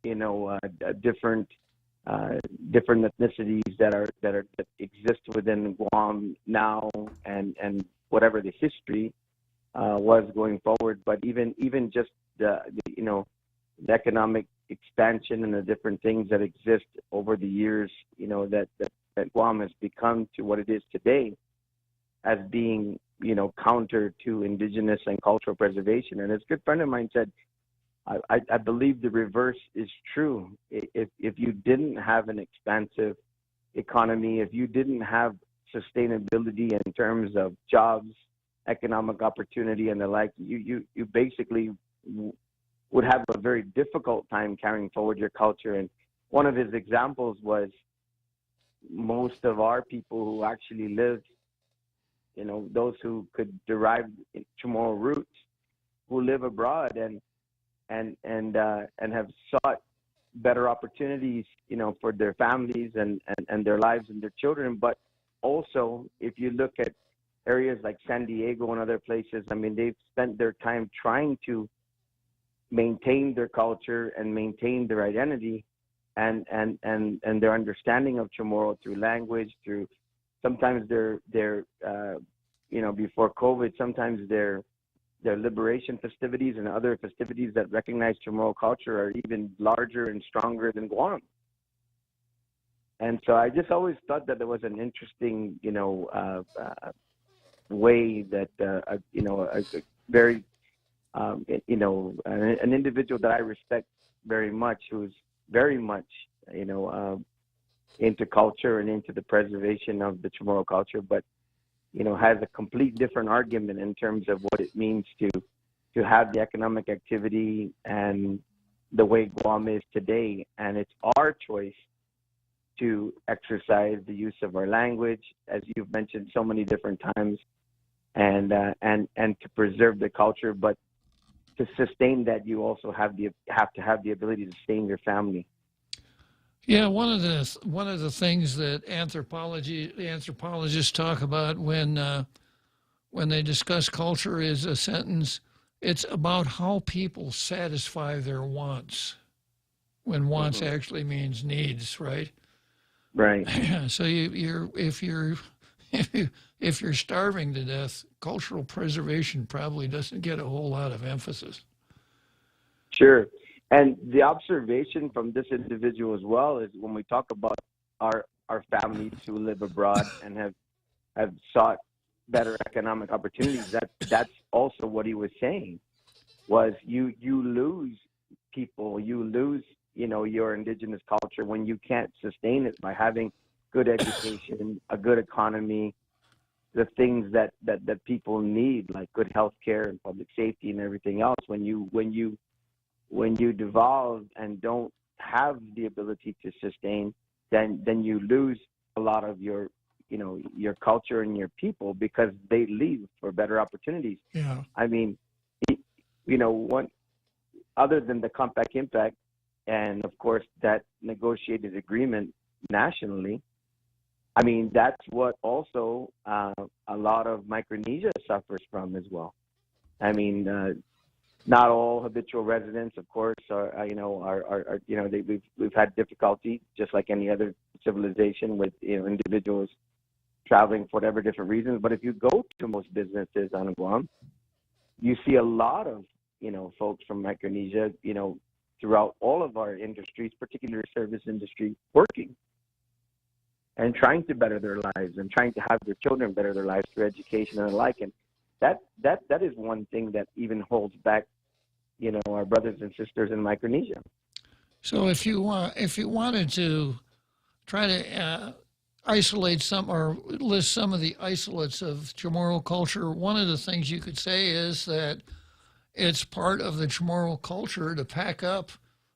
different ethnicities that exist within Guam now and whatever the history was going forward, but even just the economic expansion and the different things that exist over the years, that Guam has become to what it is today as being, counter to indigenous and cultural preservation. And as a good friend of mine said, I believe the reverse is true. If you didn't have an expansive economy, if you didn't have sustainability in terms of jobs, economic opportunity, and the like, you basically would have a very difficult time carrying forward your culture. And one of his examples was most of our people who actually lived, those who could derive Chamorro roots, who live abroad and have sought better opportunities, for their families and their lives and their children. But also, if you look at areas like San Diego and other places, I mean, they've spent their time trying to maintain their culture and maintain their identity and their understanding of Chamorro through language, through sometimes their before COVID, sometimes their liberation festivities and other festivities that recognize Chamorro culture are even larger and stronger than Guam. And so I just always thought that there was an interesting, way that, a very, an individual that I respect very much, who's very much, into culture and into the preservation of the Chamorro culture, but, has a complete different argument in terms of what it means to have the economic activity and the way Guam is today. And it's our choice to exercise the use of our language, as you've mentioned so many different times, and to preserve the culture. But to sustain that, you also have to have the ability to sustain your family. Yeah, one of the things that anthropologists talk about when they discuss culture is a sentence. It's about how people satisfy their wants, when wants actually means needs, right? Right. So if you're starving to death, cultural preservation probably doesn't get a whole lot of emphasis. Sure. And the observation from this individual as well is when we talk about our families who live abroad and have sought better economic opportunities, that's also what he was saying, was you lose people, you lose, your indigenous culture when you can't sustain it by having good education, a good economy, the things that people need, like good health care and public safety and everything else. When you devolve and don't have the ability to sustain, then you lose a lot of your culture and your people, because they leave for better opportunities. Yeah. I mean, other than the Compact Impact and, of course, that negotiated agreement nationally, I mean, that's what also a lot of Micronesia suffers from as well. I mean, not all habitual residents, of course, we've had difficulty, just like any other civilization, with individuals traveling for whatever different reasons. But if you go to most businesses on Guam, you see a lot of folks from Micronesia, throughout all of our industries, particularly service industry, working and trying to better their lives and trying to have their children better their lives through education and the like. And that is one thing that even holds back, our brothers and sisters in Micronesia. So if you wanted to try to isolate some or list some of the isolates of Chamorro culture, one of the things you could say is that it's part of the Chamorro culture to pack up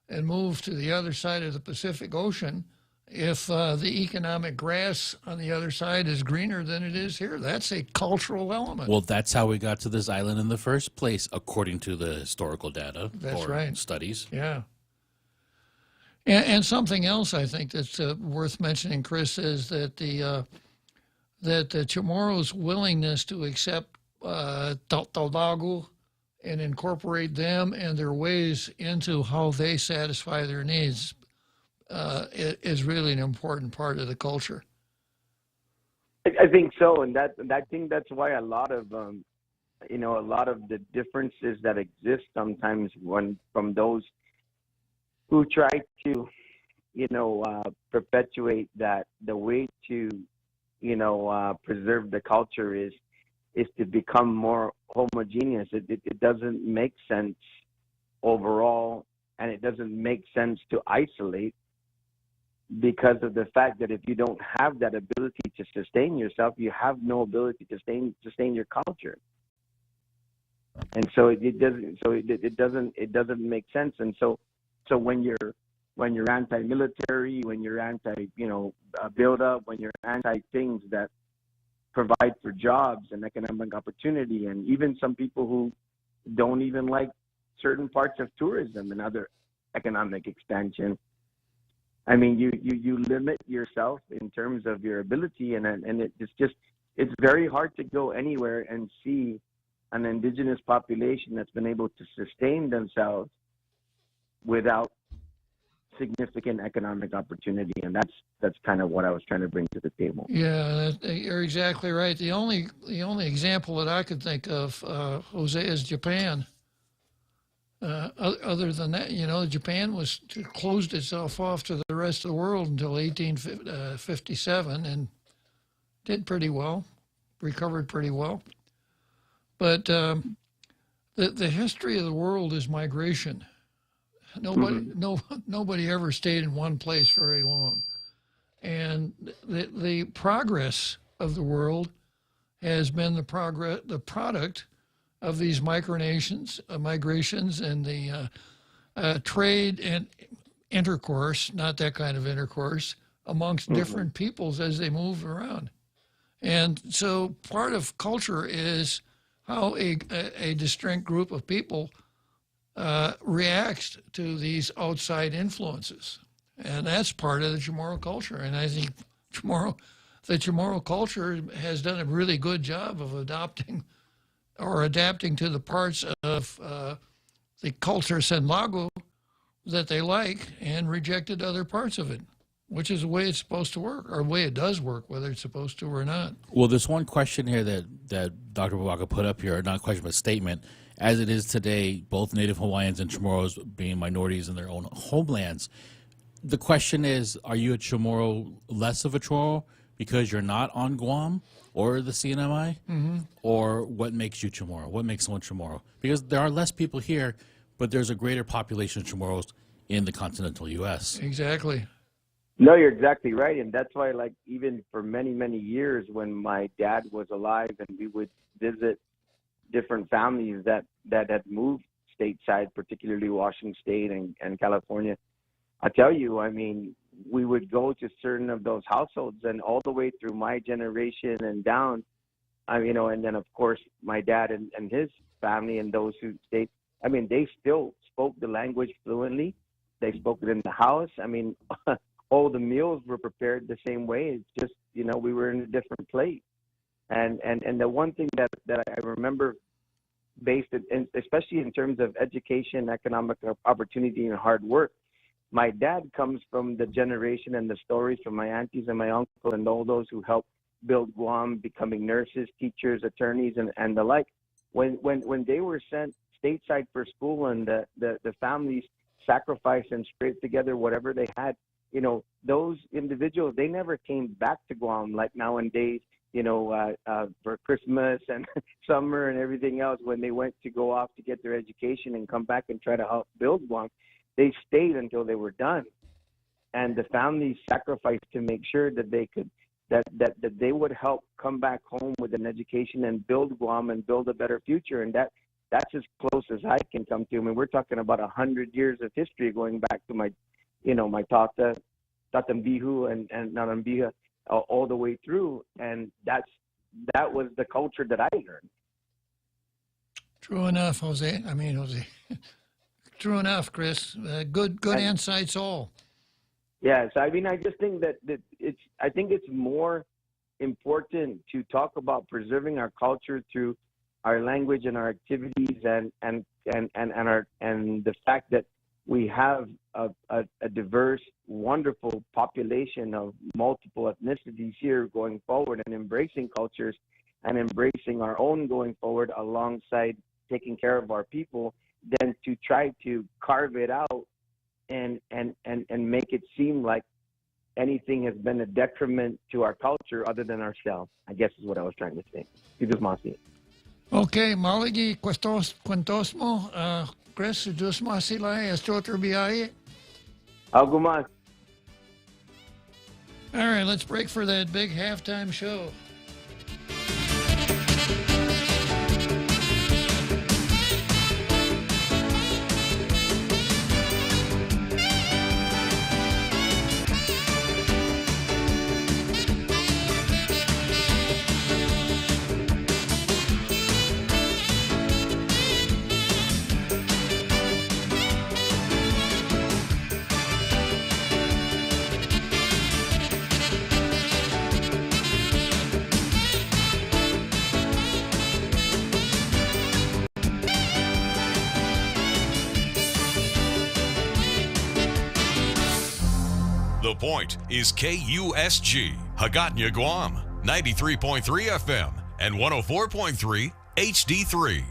and move to the other side of the Pacific Ocean if the economic grass on the other side is greener than it is here. That's a cultural element. Well, that's how we got to this island in the first place, according to the historical data That's or right. studies. Yeah. And something else I think that's worth mentioning, Chris, is that the Chamorros' willingness to accept Taldago and incorporate them and their ways into how they satisfy their needs is really an important part of the culture. I think so, and I think that's why a lot of a lot of the differences that exist sometimes from those who try to perpetuate that the way to preserve the culture is to become more homogeneous. It doesn't make sense overall, and it doesn't make sense to isolate, because of the fact that if you don't have that ability to sustain yourself, you have no ability to sustain your culture. And so it doesn't make sense. And so when you're anti-military, when you're anti build-up, when you're anti things that provide for jobs and economic opportunity, and even some people who don't even like certain parts of tourism and other economic expansion, I mean, you limit yourself in terms of your ability, and it's very hard to go anywhere and see an indigenous population that's been able to sustain themselves without significant economic opportunity, and that's kind of what I was trying to bring to the table. Yeah, you're exactly right. The only example that I could think of, Jose, is Japan. Other than that, Japan closed itself off to the rest of the world until 1857 and did pretty well, recovered pretty well. But the history of the world is migration. Nobody ever stayed in one place very long, and the progress of the world has been the product of these migrations and the trade and intercourse, not that kind of intercourse, amongst different peoples as they move around. And so part of culture is how a distinct group of people reacts to these outside influences. And that's part of the Chamorro culture. And I think the Chamorro culture has done a really good job of adapting to the parts of the culture San Lago that they like and rejected other parts of it, which is the way it's supposed to work, or the way it does work, whether it's supposed to or not. Well, there's one question here that Dr. Bawaka put up here, not a question, but a statement. As it is today, both Native Hawaiians and Chamorros being minorities in their own homelands, the question is, are you a Chamorro less of a Chamorro because you're not on Guam or the CNMI? Mm-hmm. Or what makes you Chamorro? What makes someone Chamorro? Because there are less people here, but there's a greater population of Chamorros in the continental U.S. Exactly. No, you're exactly right. And that's why, like, even for many, many years when my dad was alive and we would visit different families that had moved stateside, particularly Washington State and California, I tell you, I mean, we would go to certain of those households, and all the way through my generation and down, and then of course my dad and his family and those who stayed, I mean, they still spoke the language fluently. They spoke it in the house. I mean, all the meals were prepared the same way. It's just, we were in a different place. And the one thing that I remember, especially in terms of education, economic opportunity, and hard work, my dad comes from the generation and the stories from my aunties and my uncle and all those who helped build Guam, becoming nurses, teachers, attorneys, and the like. When they were sent stateside for school, and the families sacrificed and scraped together whatever they had, those individuals, they never came back to Guam like nowadays, for Christmas and summer and everything else. When they went to go off to get their education and come back and try to help build Guam, they stayed until they were done. And the families sacrificed to make sure that they could, that they would help come back home with an education and build Guam and build a better future. And that that's as close as I can come to. I mean, we're talking about 100 years of history going back to my tata, Tatambihu and Nanambiha, all the way through. And that was the culture that I learned. True enough, Jose. True enough, Chris. Good insights all. Yeah, so I mean, I just think that I think it's more important to talk about preserving our culture through our language and our activities and the fact that we have a diverse, wonderful population of multiple ethnicities here going forward, and embracing cultures and embracing our own going forward alongside taking care of our people, than to try to carve it out and make it seem like anything has been a detriment to our culture other than ourselves, I guess is what I was trying to say. Okay, Maligi, kwentos mo, Chris, Diyos mo sila, Astroter Biyahe. Algumas. All right, let's break for that big halftime show. The Point is KUSG, Hagatna, Guam, 93.3 FM and 104.3 HD3.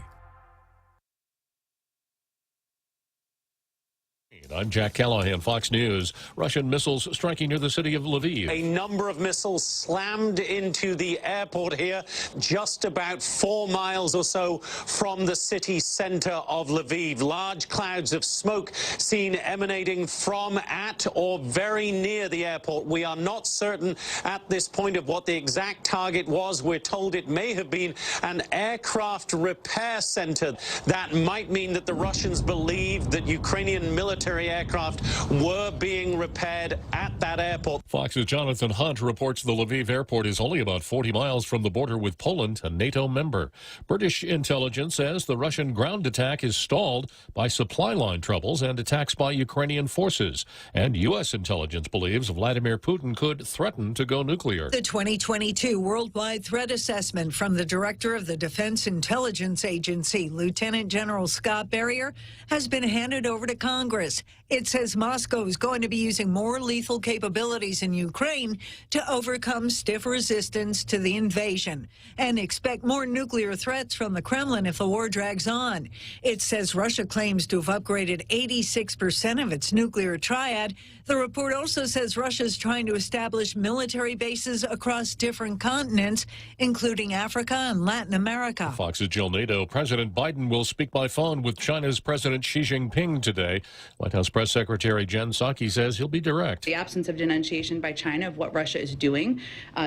I'm Jack Callahan, Fox News. Russian missiles striking near the city of Lviv. A number of missiles slammed into the airport here, just about 4 miles or so from the city center of Lviv. Large clouds of smoke seen emanating from, at, or very near the airport. We are not certain at this point of what the exact target was. We're told it may have been an aircraft repair center. That might mean that the Russians believed that Ukrainian military aircraft were being repaired at that airport. Fox's Jonathan Hunt reports the Lviv airport is only about 40 miles from the border with Poland, a NATO member. British intelligence says the Russian ground attack is stalled by supply line troubles and attacks by Ukrainian forces. And U.S. intelligence believes Vladimir Putin could threaten to go nuclear. The 2022 Worldwide Threat Assessment from the Director of the Defense Intelligence Agency, Lieutenant General Scott Barrier, has been handed over to Congress. It says Moscow is going to be using more lethal capabilities in Ukraine to overcome stiff resistance to the invasion, and expect more nuclear threats from the Kremlin if the war drags on. It says Russia claims to have upgraded 86% of its nuclear triad. The report also says Russia is trying to establish military bases across different continents, including Africa and Latin America. Fox's Jill Nato. President Biden will speak by phone with China's President Xi Jinping today. White House Press Secretary Jen Psaki says he'll be direct. The absence of denunciation by China of what Russia is doing,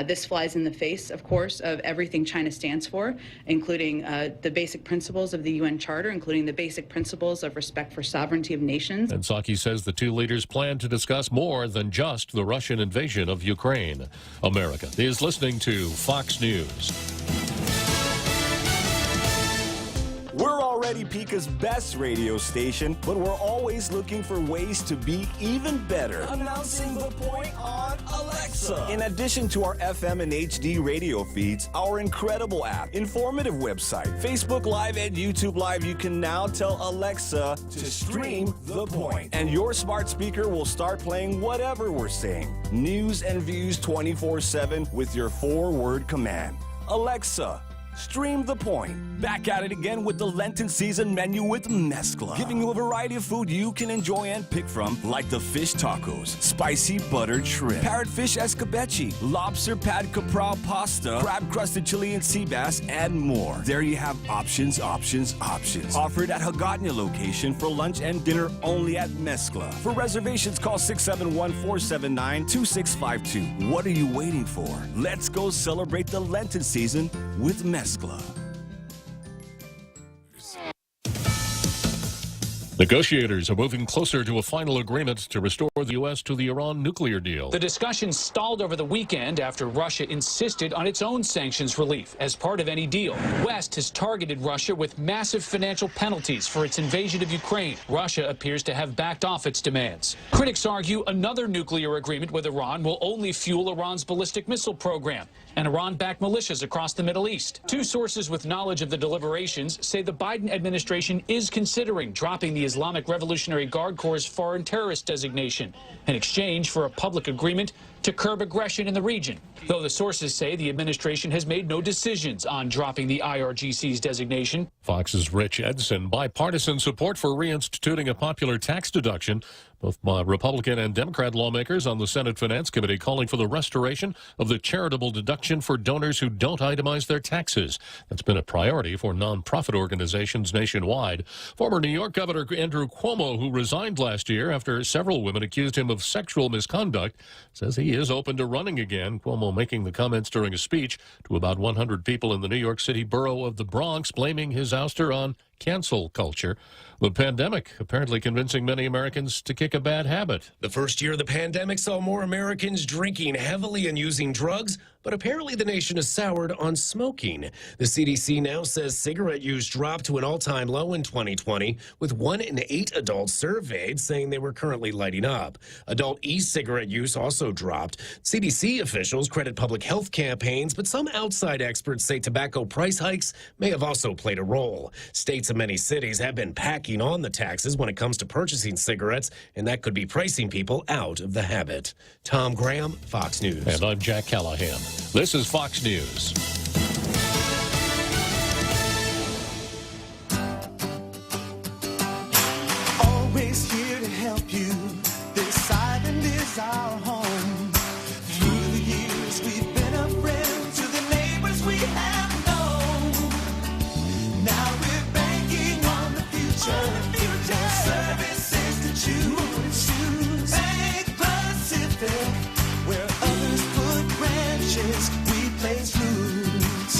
this flies in the face, of course, of everything China stands for, including the basic principles of the UN Charter, including the basic principles of respect for sovereignty of nations. And Psaki says the two leaders plan to discuss more than just the Russian invasion of Ukraine. America is listening to Fox News. We're already Pika's best radio station, but we're always looking for ways to be even better. Announcing the point on Alexa. In addition to our FM and HD radio feeds, our incredible app, informative website, Facebook Live, and YouTube Live, you can now tell Alexa to stream The Point. And your smart speaker will start playing whatever we're saying. News and views 24/7 with your 4-word command. Alexa, stream The Point. Back at it again with the Lenten season menu with Mezcla, giving you a variety of food you can enjoy and pick from, like the fish tacos, spicy buttered shrimp, parrotfish escabeche, lobster pad capral pasta, crab-crusted Chilean sea bass, and more. There you have options. Offered at Hagatna location for lunch and dinner only at Mezcla. For reservations, call 671-479-2652. What are you waiting for? Let's go celebrate the Lenten season with Mezcla. Negotiators are moving closer to a final agreement to restore the U.S. to the Iran nuclear deal. The discussions stalled over the weekend after Russia insisted on its own sanctions relief as part of any deal. The West has targeted Russia with massive financial penalties for its invasion of Ukraine. Russia appears to have backed off its demands. Critics argue another nuclear agreement with Iran will only fuel Iran's ballistic missile program and Iran-backed militias across the Middle East. Two sources with knowledge of the deliberations say the Biden administration is considering dropping the Islamic Revolutionary Guard Corps' foreign terrorist designation in exchange for a public agreement to curb aggression in the region, though the sources say the administration has made no decisions on dropping the IRGC's designation. Fox's Rich Edson, bipartisan support for reinstituting a popular tax deduction. Both Republican and Democrat lawmakers on the Senate Finance Committee calling for the restoration of the charitable deduction for donors who don't itemize their taxes. That's been a priority for nonprofit organizations nationwide. Former New York Governor Andrew Cuomo, who resigned last year after several women accused him of sexual misconduct, says he is open to running again. Cuomo making the comments during a speech to about 100 people in the New York City borough of the Bronx, blaming his ouster on cancel culture. The pandemic apparently convincing many Americans to kick a bad habit. The first year of the pandemic saw more Americans drinking heavily and using drugs, but apparently the nation has soured on smoking. The CDC now says cigarette use dropped to an all-time low in 2020, with 1 in 8 adults surveyed saying they were currently lighting up. Adult e-cigarette use also dropped. CDC officials credit public health campaigns, but some outside experts say tobacco price hikes may have also played a role. States and many cities have been packing on the taxes when it comes to purchasing cigarettes, and that could be pricing people out of the habit. Tom Graham, Fox News. And I'm Jack Callahan. This is Fox News. Always here to help you. This island is our home. Through the years we've been a friend to the neighbors we have known. Now we're banking on the future. Their services to choose. Bank Pacific, where others put branches, we place roots.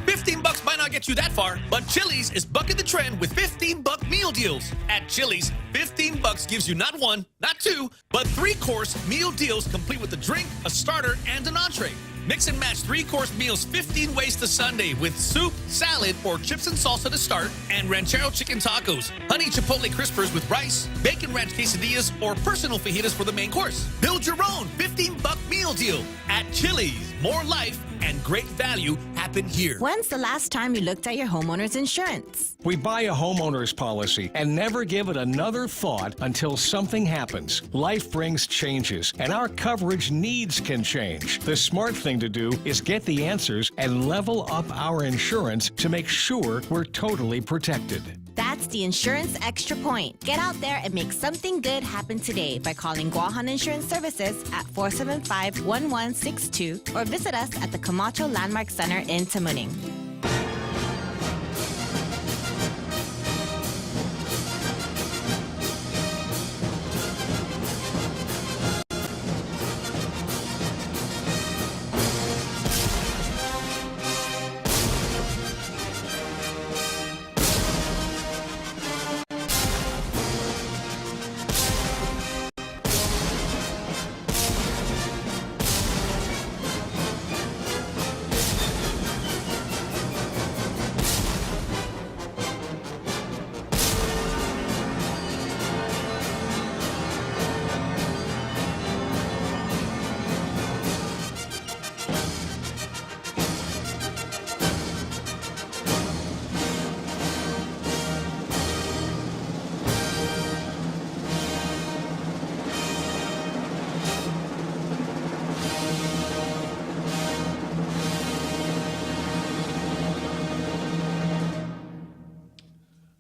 $15 might not get you that far, but Chili's is bucking the trend with $15 meal deals. At Chili's, $15 gives you not one, not two, but 3-course meal deals complete with a drink, a starter, and an entree. Mix and match 3-course meals 15 ways to Sunday with soup, salad, or chips and salsa to start, and ranchero chicken tacos, honey chipotle crispers with rice, bacon ranch quesadillas, or personal fajitas for the main course. Build your own $15 meal deal at Chili's. More life and great value happen here. When's the last time you looked at your homeowner's insurance? We buy a homeowner's policy and never give it another thought until something happens. Life brings changes, and our coverage needs can change. The smart thing to do is get the answers and level up our insurance to make sure we're totally protected. That's the Insurance Extra Point. Get out there and make something good happen today by calling Guahan Insurance Services at 475-1162 or visit us at the Camacho Landmark Center in Tamuning.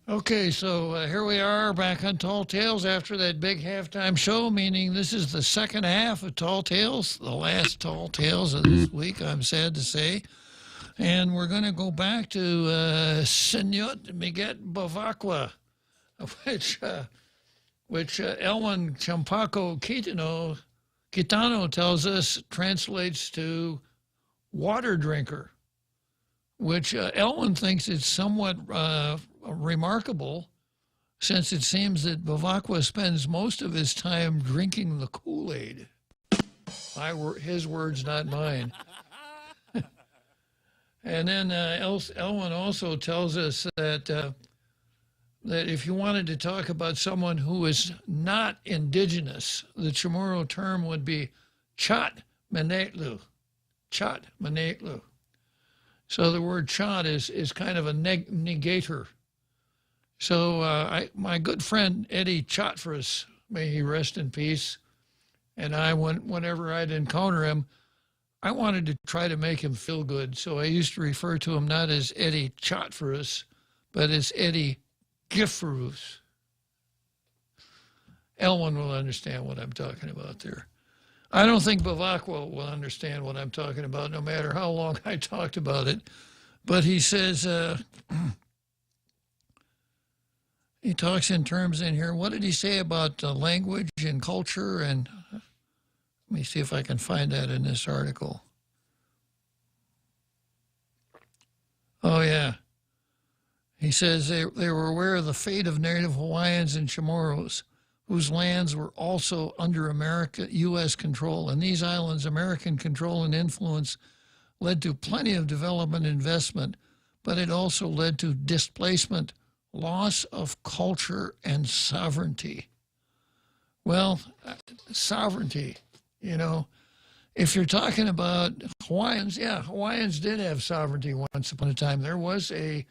Okay, so here we are back on Tall Tales after that big halftime show, meaning this is the second half of Tall Tales, the last Tall Tales of this week, I'm sad to say. And we're going to go back to Señor Miguel Bavacqua, which Elwin Champaco Quitano tells us translates to water drinker. which Elwin thinks it's somewhat remarkable, since it seems that Bavacqua spends most of his time drinking the Kool-Aid. His words, not mine. And then Elwin also tells us that that if you wanted to talk about someone who is not indigenous, the Chamorro term would be Chat Manetlu. Chat Manetlu. So the word Chat is kind of a negator. So my good friend Eddie Chatfris, may he rest in peace, and I, whenever I'd encounter him, I wanted to try to make him feel good. So I used to refer to him not as Eddie Chatfris, but as Eddie Giferus. Elwin will understand what I'm talking about there. I don't think Bavacqua will understand what I'm talking about, no matter how long I talked about it. But he says, he talks in terms in here. What did he say about language and culture? And let me see if I can find that in this article. Oh, yeah. He says they were aware of the fate of Native Hawaiians and Chamorros, whose lands were also under U.S. control. In these islands, American control and influence led to plenty of development and investment, but it also led to displacement, loss of culture, and sovereignty. Well, sovereignty, you know, if you're talking about Hawaiians, yeah, Hawaiians did have sovereignty once upon a time. There was a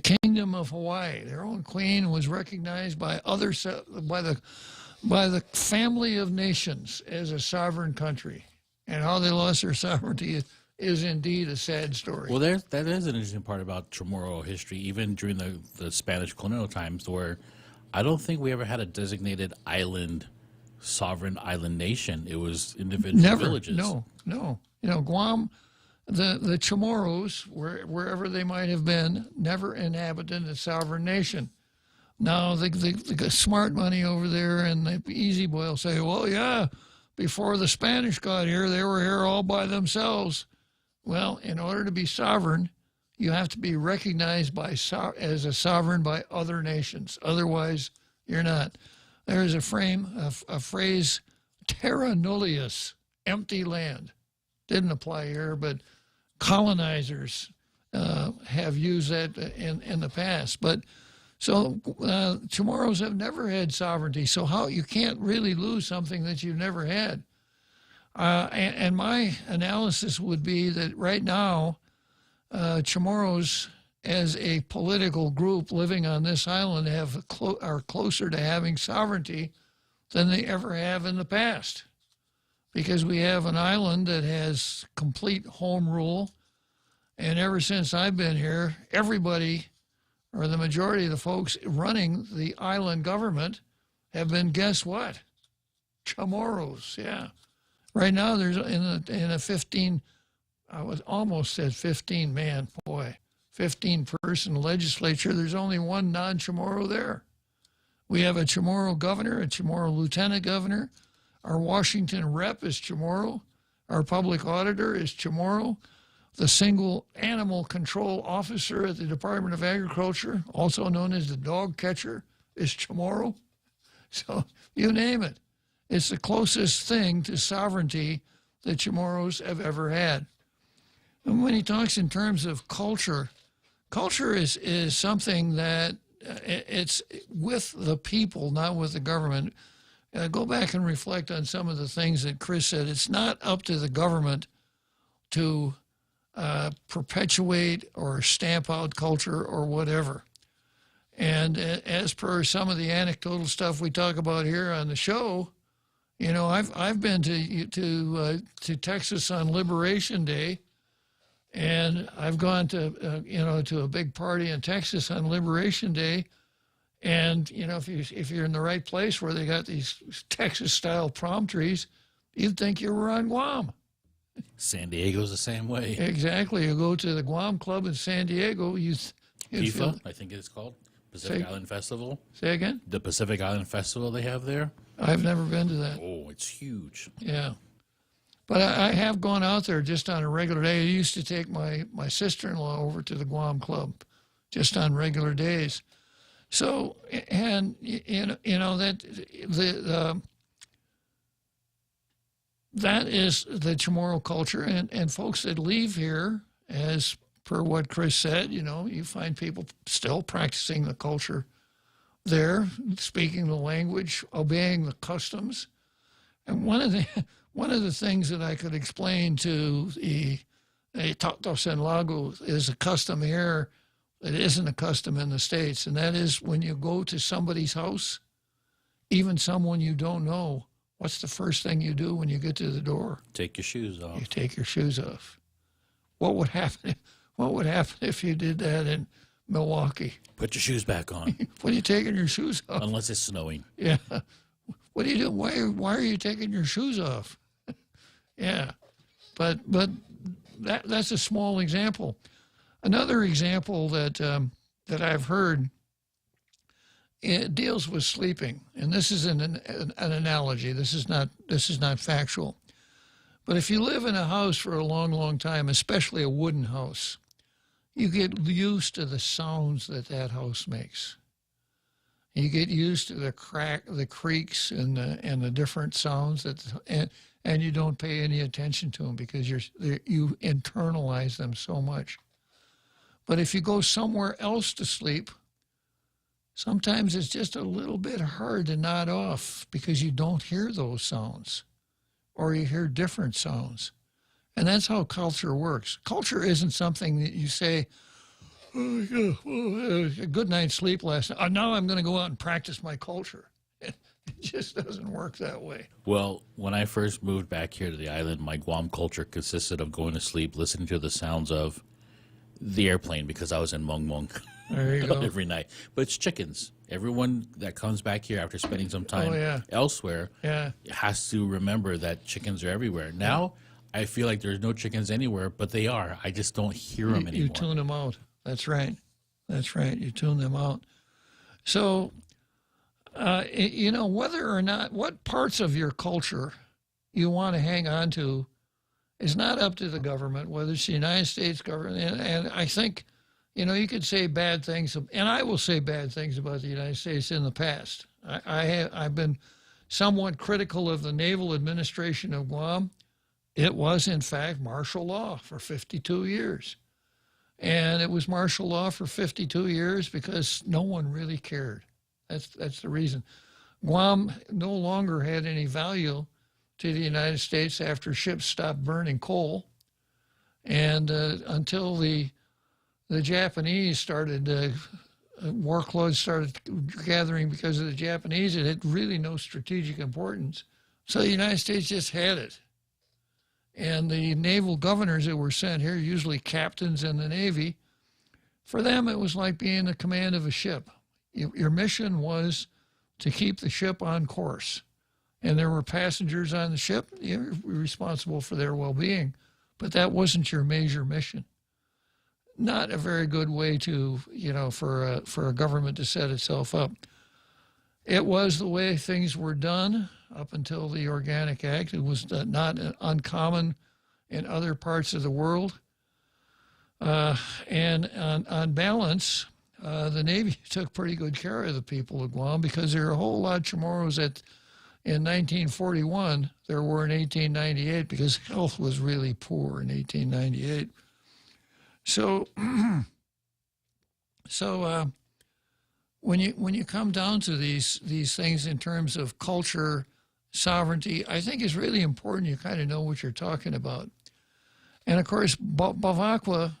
kingdom of Hawaii. Their own queen was recognized by by the family of nations as a sovereign country. And how they lost their sovereignty is indeed a sad story. Well, that is an interesting part about Chamorro history, even during the Spanish colonial times, where I don't think we ever had a designated sovereign island nation. It was individual villages. No. You know, Guam, the Chamorros, wherever they might have been, never inhabited a sovereign nation. Now, the smart money over there and the easy boy will say, well, yeah, before the Spanish got here, they were here all by themselves. Well, in order to be sovereign, you have to be recognized as a sovereign by other nations. Otherwise, you're not. There is a phrase, terra nullius, empty land. Didn't apply here, but colonizers have used that in the past. But so Chamorros have never had sovereignty. So how you can't really lose something that you've never had. And my analysis would be that right now, Chamorros, as a political group living on this island, are closer to having sovereignty than they ever have in the past, because we have an island that has complete home rule. And ever since I've been here, everybody, or the majority of the folks running the island government, have been, guess what? Chamorros, yeah. Right now, there's in a 15, I was almost said 15-man, boy, 15-person legislature. There's only one non-Chamorro there. We have a Chamorro governor, a Chamorro lieutenant governor. Our Washington rep is Chamorro. Our public auditor is Chamorro. The single animal control officer at the Department of Agriculture, also known as the dog catcher, is Chamorro. So you name it. It's the closest thing to sovereignty that Chamorros have ever had. And when he talks in terms of culture, culture is something that it's with the people, not with the government. Go back and reflect on some of the things that Chris said. It's not up to the government to perpetuate or stamp out culture or whatever. And as per some of the anecdotal stuff we talk about here on the show, you know, I've been to Texas on Liberation Day, and I've gone to to a big party in Texas on Liberation Day, and you know, if you're in the right place where they got these Texas-style palm trees, you'd think you were on Guam. San Diego's the same way. Exactly. You go to the Guam Club in San Diego, PIFA, I think it's called. Pacific Island Festival. Say again? The Pacific Island Festival they have there. I've never been to that. Oh, it's huge. Yeah. But I have gone out there just on a regular day. I used to take my sister-in-law over to the Guam Club just on regular days. So, and you know that that is the Chamorro culture, and folks that leave here, as per what Chris said, you know, you find people still practicing the culture there, speaking the language, obeying the customs. And one of the things that I could explain to the Tatos and Lago is a custom here that isn't a custom in the States, and that is when you go to somebody's house, even someone you don't know, what's the first thing you do when you get to the door? Take your shoes off. You take your shoes off. What would happen? What would happen if you did that in Milwaukee? Put your shoes back on. What are you taking your shoes off? Unless it's snowing. Yeah. What do you do? Why are you taking your shoes off? Yeah. But that's a small example. Another example that I've heard, it deals with sleeping, and this is an analogy. This is not factual. But if you live in a house for a long, long time, especially a wooden house, you get used to the sounds that house makes. You get used to the creaks, and the different sounds and you don't pay any attention to them because you internalize them so much. But if you go somewhere else to sleep, sometimes it's just a little bit hard to nod off because you don't hear those sounds, or you hear different sounds. And that's how culture works. Culture isn't something that you say, oh, yeah, well, a good night's sleep last night. Now I'm going to go out and practice my culture. It just doesn't work that way. Well, when I first moved back here to the island, my Guam culture consisted of going to sleep, listening to the sounds of the airplane because I was in Mong Mong there you go. every night. But it's chickens. Everyone that comes back here after spending some time elsewhere has to remember that chickens are everywhere. Now, I feel like there's no chickens anywhere, but they are. I just don't hear them anymore. You tune them out. That's right. That's right. You tune them out. So, you know, whether or not, what parts of your culture you want to hang on to is not up to the government, whether it's the United States government. And I think, you know, you could say bad things, and I will say bad things about the United States in the past. I've been somewhat critical of the naval administration of Guam. It was, in fact, martial law for 52 years. And it was martial law for 52 years because no one really cared. That's the reason. Guam no longer had any value to the United States after ships stopped burning coal. And until the Japanese started, workloads started gathering because of the Japanese, it had really no strategic importance. So the United States just had it. And the naval governors that were sent here, usually captains in the Navy, for them it was like being in command of a ship. Your mission was to keep the ship on course. And there were passengers on the ship. You were responsible for their well-being. But that wasn't your major mission. Not a very good way to, you know, for a government to set itself up. It was the way things were done up until the Organic Act. It was not uncommon in other parts of the world. And on balance, the Navy took pretty good care of the people of Guam because there are a whole lot of Chamorros that in 1941 there were in 1898 because health was really poor in 1898. So, when you come down to these things in terms of culture, sovereignty, I think it's really important you kind of know what you're talking about. And of course, Bavakwa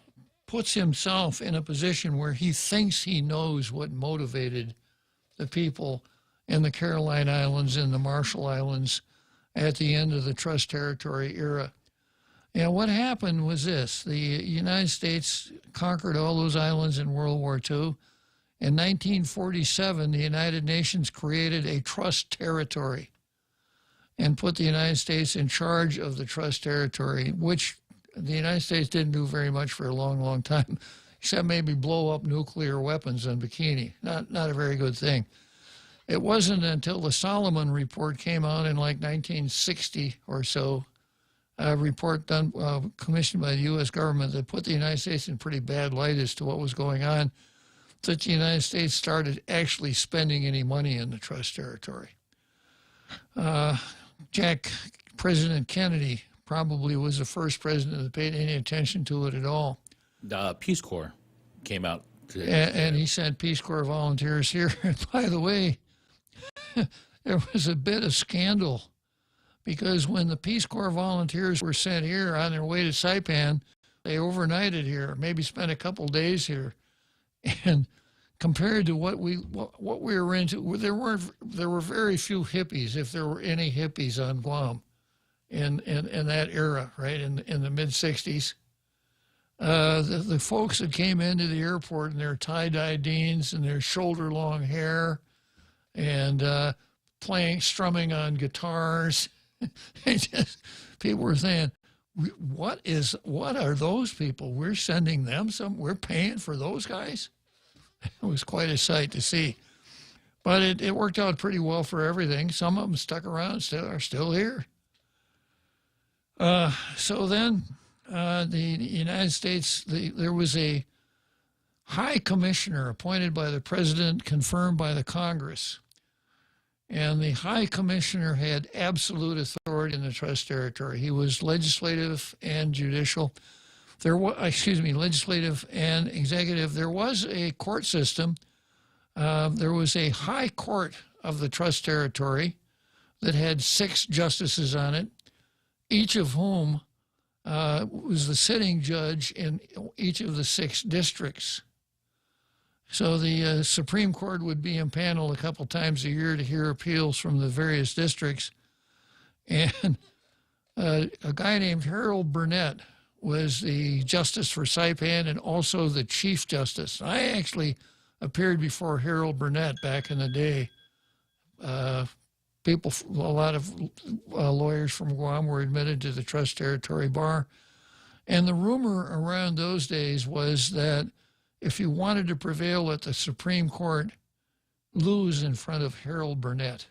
puts himself in a position where he thinks he knows what motivated the people in the Caroline Islands and the Marshall Islands at the end of the Trust Territory era. You know, what happened was this. The United States conquered all those islands in World War II. In 1947, the United Nations created a trust territory and put the United States in charge of the trust territory, which the United States didn't do very much for a long, long time, except maybe blow up nuclear weapons in Bikini. Not a very good thing. It wasn't until the Solomon Report came out in like 1960 or so report done, commissioned by the U.S. government that put the United States in pretty bad light as to what was going on, that the United States started actually spending any money in the trust territory. President Kennedy probably was the first president that paid any attention to it at all. The Peace Corps came out. And he sent Peace Corps volunteers here. And by the way, there was a bit of scandal because when the Peace Corps volunteers were sent here on their way to Saipan, they overnighted here, maybe spent a couple days here. And compared to what we were into, there were very few hippies, if there were any hippies on Guam in that era, right, in the mid-'60s. The folks that came into the airport in their tie-dye jeans and their shoulder-long hair and strumming on guitars, people were saying, what are those people? We're sending them we're paying for those guys? It was quite a sight to see. But it worked out pretty well for everything. Some of them stuck around, are still here. So then the United States, there was a high commissioner appointed by the president, confirmed by the Congress. And the high commissioner had absolute authority in the trust territory. He was legislative and judicial. Legislative and executive. There was a court system. There was a high court of the trust territory that had 6 justices on it, each of whom was the sitting judge in each of the 6 districts. So the Supreme Court would be impaneled a couple times a year to hear appeals from the various districts. And a guy named Harold Burnett was the justice for Saipan and also the chief justice. I actually appeared before Harold Burnett back in the day. A lot of lawyers from Guam were admitted to the Trust Territory Bar. And the rumor around those days was that if you wanted to prevail at the Supreme Court, lose in front of Harold Burnett.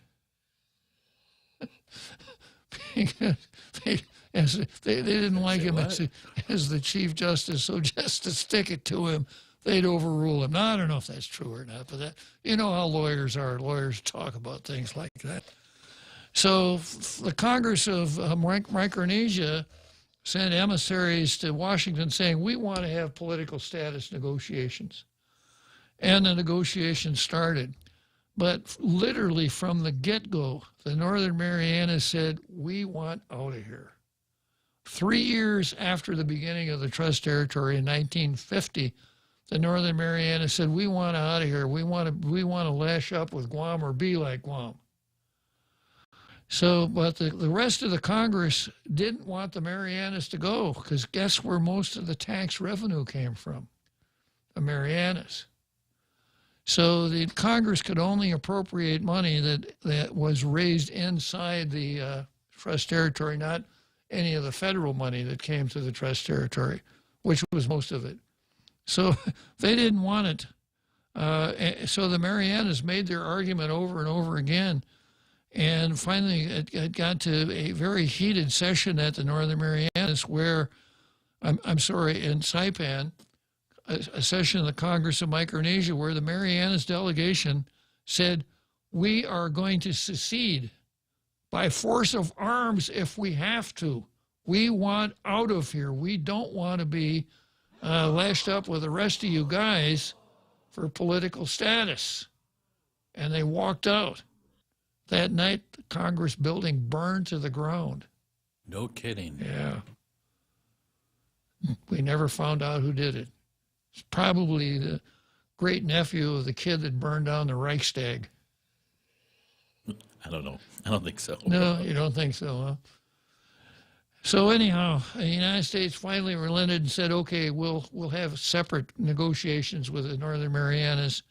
Because they didn't like him as the Chief Justice, so just to stick it to him, they'd overrule him. Now, I don't know if that's true or not, but you know how lawyers are. Lawyers talk about things like that. So the Congress of Micronesia sent emissaries to Washington saying, we want to have political status negotiations. And the negotiations started. But literally from the get-go, the Northern Marianas said, we want out of here. 3 years after the beginning of the Trust Territory in 1950, the Northern Marianas said, we want out of here. We want to lash up with Guam or be like Guam. So, but the rest of the Congress didn't want the Marianas to go, because guess where most of the tax revenue came from? The Marianas. So the Congress could only appropriate money that was raised inside the Trust Territory, not any of the federal money that came to the Trust Territory, which was most of it. So they didn't want it. So the Marianas made their argument over and over again. And finally, it got to a very heated session at the Northern Marianas where, in Saipan, a session of the Congress of Micronesia where the Marianas delegation said, we are going to secede by force of arms if we have to. We want out of here. We don't want to be lashed up with the rest of you guys for political status. And they walked out. That night, the Congress building burned to the ground. No kidding. Yeah. We never found out who did it. It's probably the great nephew of the kid that burned down the Reichstag. I don't know. I don't think so. No, you don't think so, huh? So anyhow, the United States finally relented and said, okay, we'll have separate negotiations with the Northern Marianas.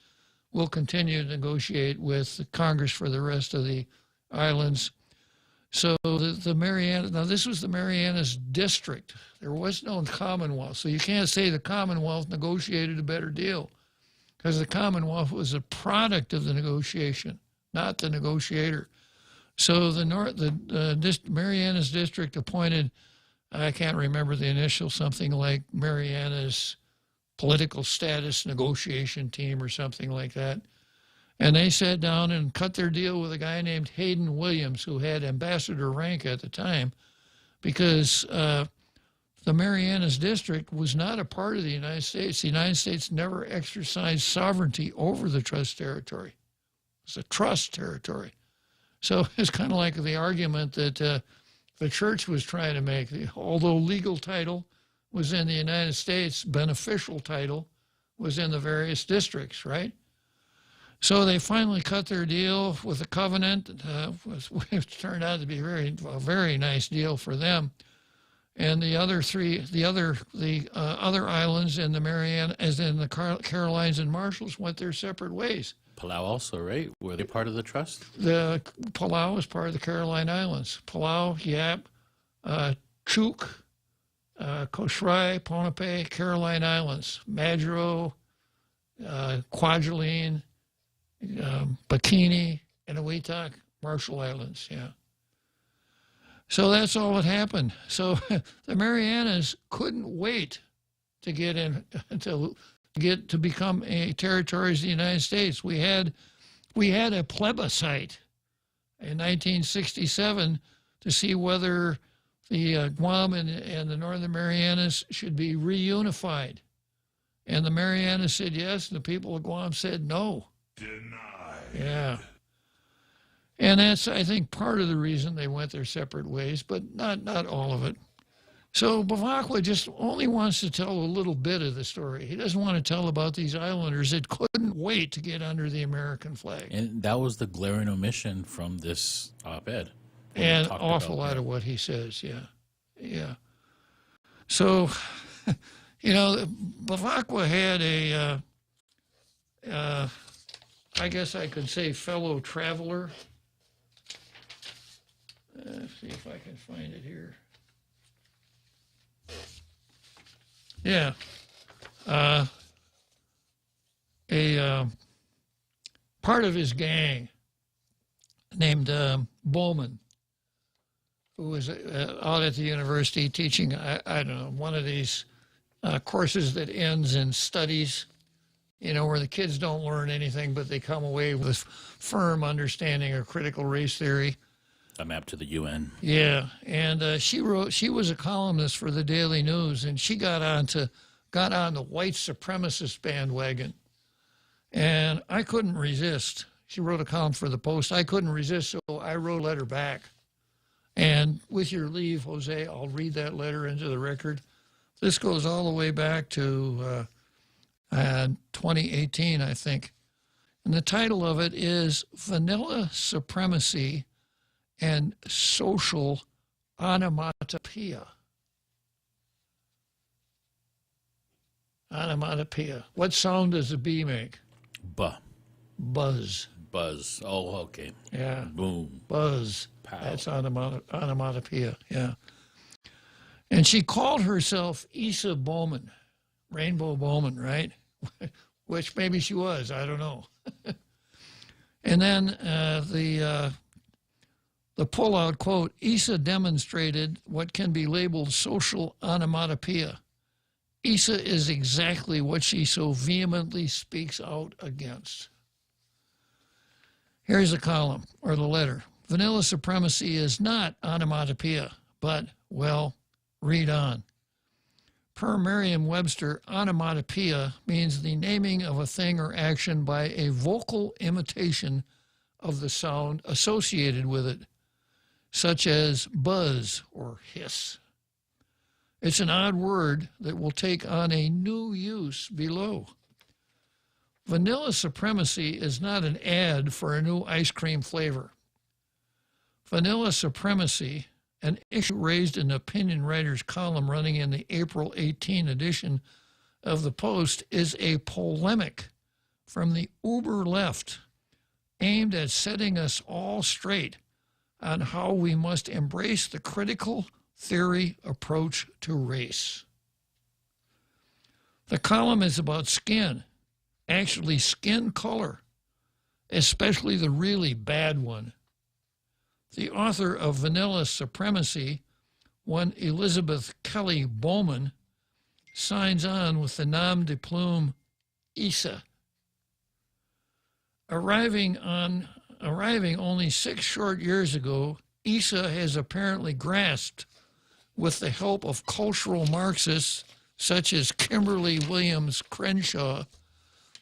We'll continue to negotiate with the Congress for the rest of the islands. So the Marianas, now this was the Marianas District. There was no Commonwealth. So you can't say the Commonwealth negotiated a better deal, because the Commonwealth was a product of the negotiation, not the negotiator. So the Marianas District appointed I can't remember the initial, something like Mariana's political status negotiation team or something like that. And they sat down and cut their deal with a guy named Hayden Williams, who had ambassador rank at the time, because the Marianas District was not a part of the United States. The United States never exercised sovereignty over the trust territory. It's a trust territory. So it's kind of like the argument that the church was trying to make. Although legal title was in the United States, beneficial title was in the various districts, right? So they finally cut their deal with a covenant, which turned out to be a very nice deal for them. And the other other islands in the Mariana, as in the Carolines and Marshalls, went their separate ways. Palau also, right? Were they part of the trust? The Palau was part of the Caroline Islands. Palau, Yap, Chuk, Koshrai, Ponape, Caroline Islands, Madro, Kwajalein, Bikini, and Awetak, Marshall Islands, yeah. So that's all that happened. So the Marianas couldn't wait to get in, to become a territories of the United States. We had a plebiscite in 1967 to see whether the Guam and the Northern Marianas should be reunified. And the Marianas said yes, and the people of Guam said no. Denied. Yeah. And that's, I think, part of the reason they went their separate ways, but not all of it. So Bavacqua just only wants to tell a little bit of the story. He doesn't want to tell about these islanders that couldn't wait to get under the American flag. And that was the glaring omission from this op-ed. And an awful lot of what he says, yeah. Yeah. So, Bavacqua had I guess I could say fellow traveler. Let's see if I can find it here. Yeah. A part of his gang named Bowman, who was out at the university teaching, I don't know, one of these courses that ends in studies, where the kids don't learn anything, but they come away with firm understanding of critical race theory. A map to the UN. Yeah, and she was a columnist for the Daily News, and she got on the white supremacist bandwagon, and I couldn't resist. She wrote a column for the Post. I couldn't resist, so I wrote a letter back. And with your leave, Jose, I'll read that letter into the record. This goes all the way back to 2018, I think. And the title of it is Vanilla Supremacy and Social Onomatopoeia. Onomatopoeia. What sound does a bee make? Buzz. Buzz. Oh, okay. Yeah. Boom. Buzz. Pow. That's onomatopoeia, yeah. And she called herself Issa Bowman, Rainbow Bowman, right? Which maybe she was, I don't know. And then the pull-out quote, Issa demonstrated what can be labeled social onomatopoeia. Issa is exactly what she so vehemently speaks out against. Here's the column, or the letter. Vanilla supremacy is not onomatopoeia, but, well, read on. Per Merriam-Webster, onomatopoeia means the naming of a thing or action by a vocal imitation of the sound associated with it, such as buzz or hiss. It's an odd word that will take on a new use below. Vanilla supremacy is not an ad for a new ice cream flavor. Vanilla supremacy, an issue raised in the opinion writer's column running in the April 18 edition of the Post, is a polemic from the uber left aimed at setting us all straight on how we must embrace the critical theory approach to race. The column is about skin, actually skin color, especially the really bad one. The author of Vanilla Supremacy one Elizabeth Kelly Bowman signs on with the nom de plume Issa. Arriving only 6 short years ago, Issa has apparently grasped, with the help of cultural Marxists such as Kimberly Williams Crenshaw,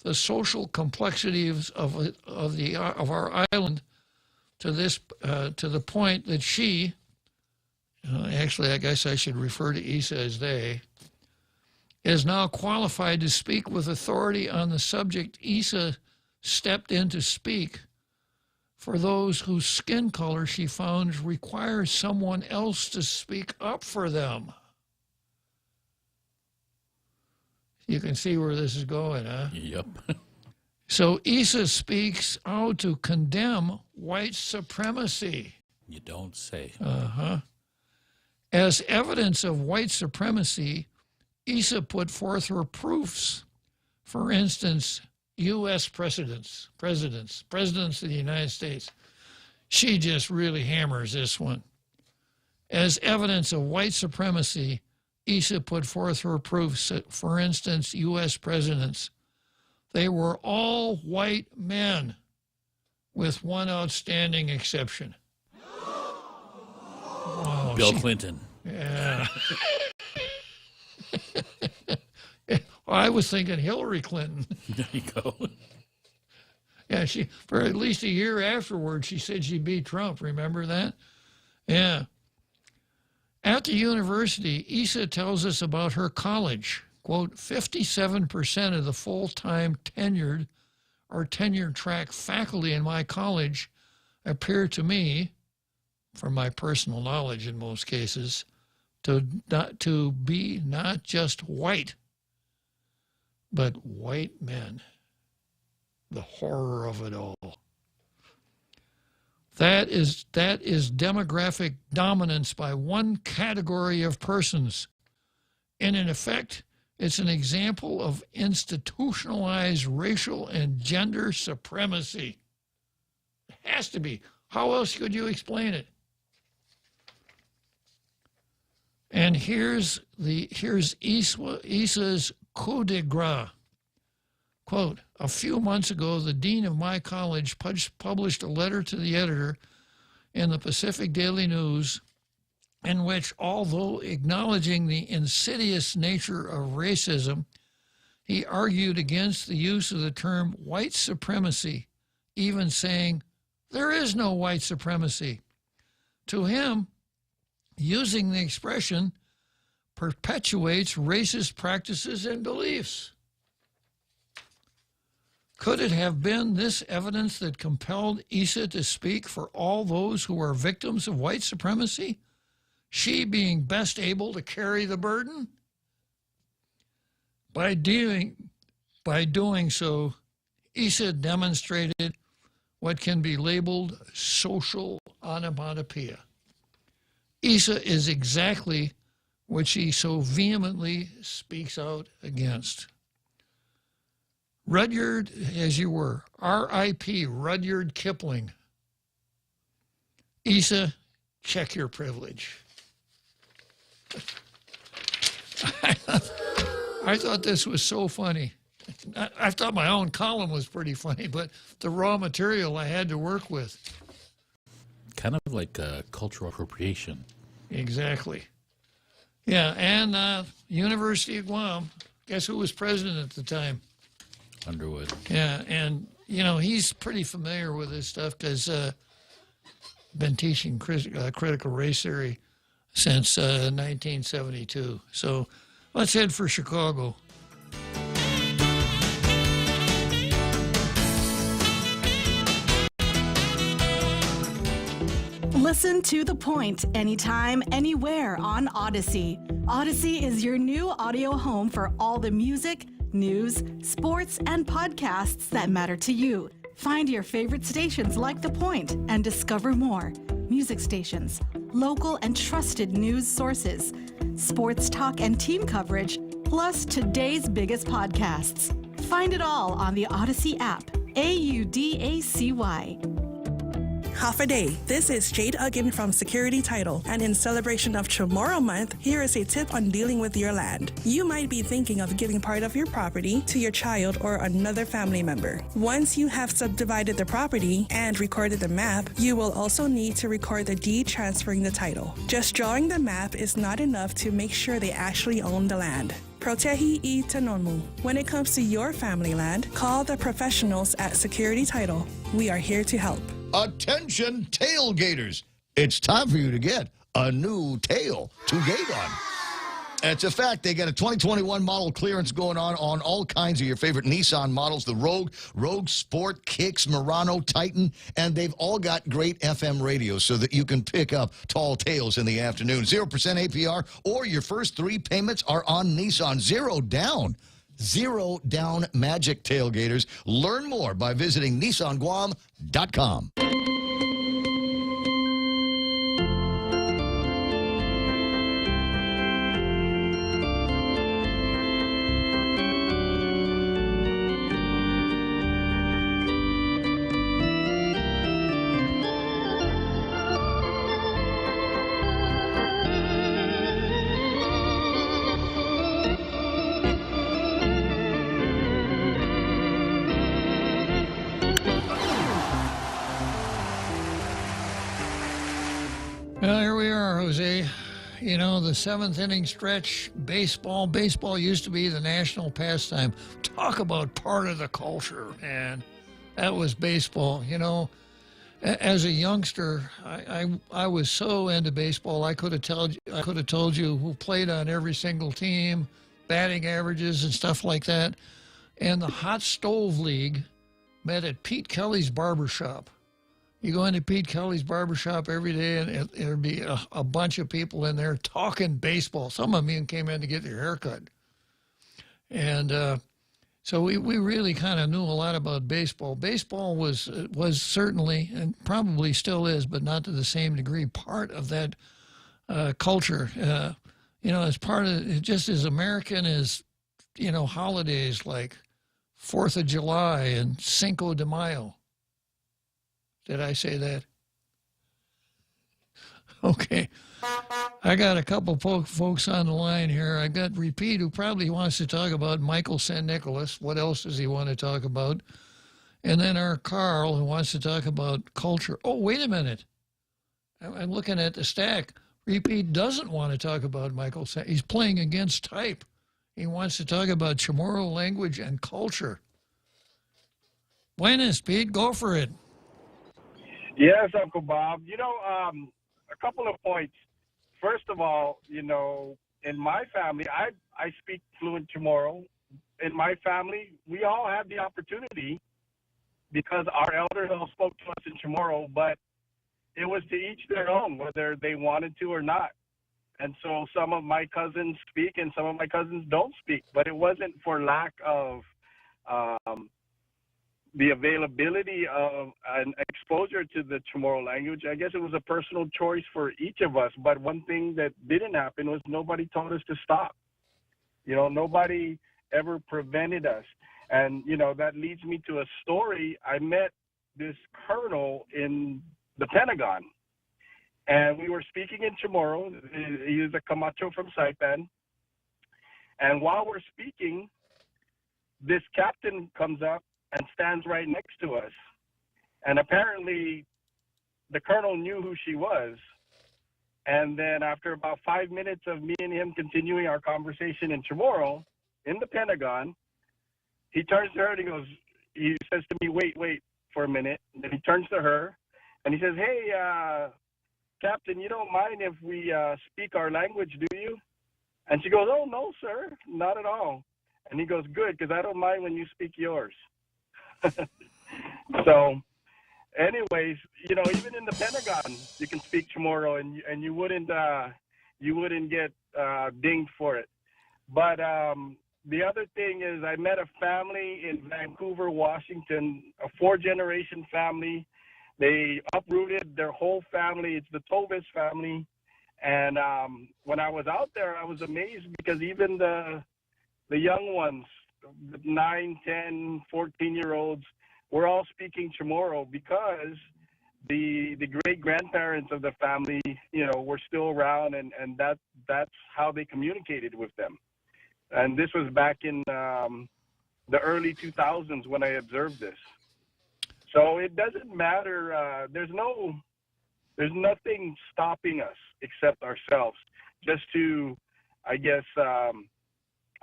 the social complexities of our island to the point that she, actually I guess I should refer to Issa as they, is now qualified to speak with authority on the subject Issa stepped in to speak for those whose skin color she found requires someone else to speak up for them. You can see where this is going, huh? Yep. So Issa speaks out to condemn white supremacy. You don't say. Uh-huh. As evidence of white supremacy, Issa put forth her proofs. For instance, U.S. presidents of the United States. She just really hammers this one. As evidence of white supremacy, Issa put forth her proofs. For instance, U.S. presidents. They were all white men, with one outstanding exception. Oh, Bill Clinton. Yeah. Well, I was thinking Hillary Clinton. There you go. Yeah, she, for at least a year afterwards, she said she beat Trump. Remember that? Yeah. At the university, Issa tells us about her college. Quote, 57% of the full-time tenured or tenure-track faculty in my college appear to me, from my personal knowledge in most cases, to be not just white, but white men. The horror of it all. That is demographic dominance by one category of persons. And in effect, it's an example of institutionalized racial and gender supremacy. It has to be. How else could you explain it? And here's Issa's coup de grace. Quote, a few months ago, the dean of my college published a letter to the editor in the Pacific Daily News in which, although acknowledging the insidious nature of racism, he argued against the use of the term white supremacy, even saying, there is no white supremacy. To him, using the expression perpetuates racist practices and beliefs. Could it have been this evidence that compelled Issa to speak for all those who are victims of white supremacy, she being best able to carry the burden? By doing so, Issa demonstrated what can be labeled social onomatopoeia. Issa is exactly what she so vehemently speaks out against. Rudyard, as you were, R.I.P. Rudyard Kipling. Issa, check your privilege. I thought this was so funny. I thought my own column was pretty funny, but the raw material I had to work with. Kind of like cultural appropriation. Exactly. Yeah, and University of Guam, guess who was president at the time? Underwood. Yeah, and, you know, he's pretty familiar with this stuff because been teaching critical race theory since 1972. So let's head for Chicago. Listen to The Point anytime, anywhere on Odyssey. Odyssey is your new audio home for all the music, news, sports, and podcasts that matter to you. Find your favorite stations like The Point and discover more. Music stations, local and trusted news sources, sports talk and team coverage, plus today's biggest podcasts. Find it all on the Odyssey app, AUDACY. half a day. This is Jade Uggan from Security Title, and in celebration of Tomorrow Month, here is a tip on dealing with your land. You might be thinking of giving part of your property to your child or another family member. Once you have subdivided the property and recorded the map, you will also need to record the deed transferring the title. Just drawing the map is not enough to make sure they actually own the land. Protehi y Tanonmu. When it comes to your family land, call the professionals at Security Title. We are here to help. Attention tailgaters. It's time for you to get a new tail to gate on. It's a fact. They got a 2021 model clearance going on all kinds of your favorite Nissan models, the Rogue Sport, Kicks, Murano, Titan, and they've all got great FM radios so that you can pick up tall tales in the afternoon. 0% APR, or your first 3 payments are on Nissan. Zero down magic tailgaters. Learn more by visiting NissanGuam.com. Well, here we are, Jose. You know, the 7th inning stretch, baseball. Baseball used to be the national pastime. Talk about part of the culture, man. That was baseball. You know, as a youngster, I was so into baseball. I could have told you who played on every single team, batting averages and stuff like that. And the Hot Stove League met at Pete Kelly's barbershop. You go into Pete Kelly's barbershop every day, and there'd be a bunch of people in there talking baseball. Some of them even came in to get their haircut. And so we really kind of knew a lot about baseball. Baseball was certainly, and probably still is, but not to the same degree, part of that culture. You know, as part of, just as American as, you know, holidays like 4th of July and Cinco de Mayo. Did I say that? Okay. I got a couple folks on the line here. I got Repeat, who probably wants to talk about Michael San Nicolas. What else does he want to talk about? And then our Carl, who wants to talk about culture. Oh, wait a minute. I'm looking at the stack. Repeat doesn't want to talk about Michael San. He's playing against type. He wants to talk about Chamorro language and culture. Buenas, Pete. Go for it. Yes, Uncle Bob. You know, a couple of points. First of all, you know, in my family, I speak fluent Chamorro. In my family, we all had the opportunity because our elders all spoke to us in Chamorro, but it was to each their own, whether they wanted to or not. And so some of my cousins speak and some of my cousins don't speak, but it wasn't for lack of the availability of an exposure to the Chamorro language. I guess it was a personal choice for each of us. But one thing that didn't happen was nobody told us to stop. You know, nobody ever prevented us. And, you know, that leads me to a story. I met this colonel in the Pentagon, and we were speaking in Chamorro. He is a Camacho from Saipan. And while we're speaking, this captain comes up and stands right next to us. And apparently the colonel knew who she was. And then after about 5 minutes of me and him continuing our conversation in Chamorro, in the Pentagon, he turns to her and he says to me, wait for a minute. And then he turns to her and he says, hey, Captain, you don't mind if we speak our language, do you? And she goes, oh, no, sir, not at all. And he goes, good, because I don't mind when you speak yours. So, anyways, you know, even in the Pentagon, you can speak Chamorro, and you wouldn't get dinged for it. But the other thing is, I met a family in Vancouver, Washington, a 4-generation family. They uprooted their whole family. It's the Tovis family. And when I was out there, I was amazed because even the young ones, 9, 10, 14-year-olds, were all speaking Chamorro because the great grandparents of the family, were still around, and that's how they communicated with them. And this was back in the early 2000s when I observed this. So it doesn't matter. There's nothing stopping us except ourselves. Just to, I guess,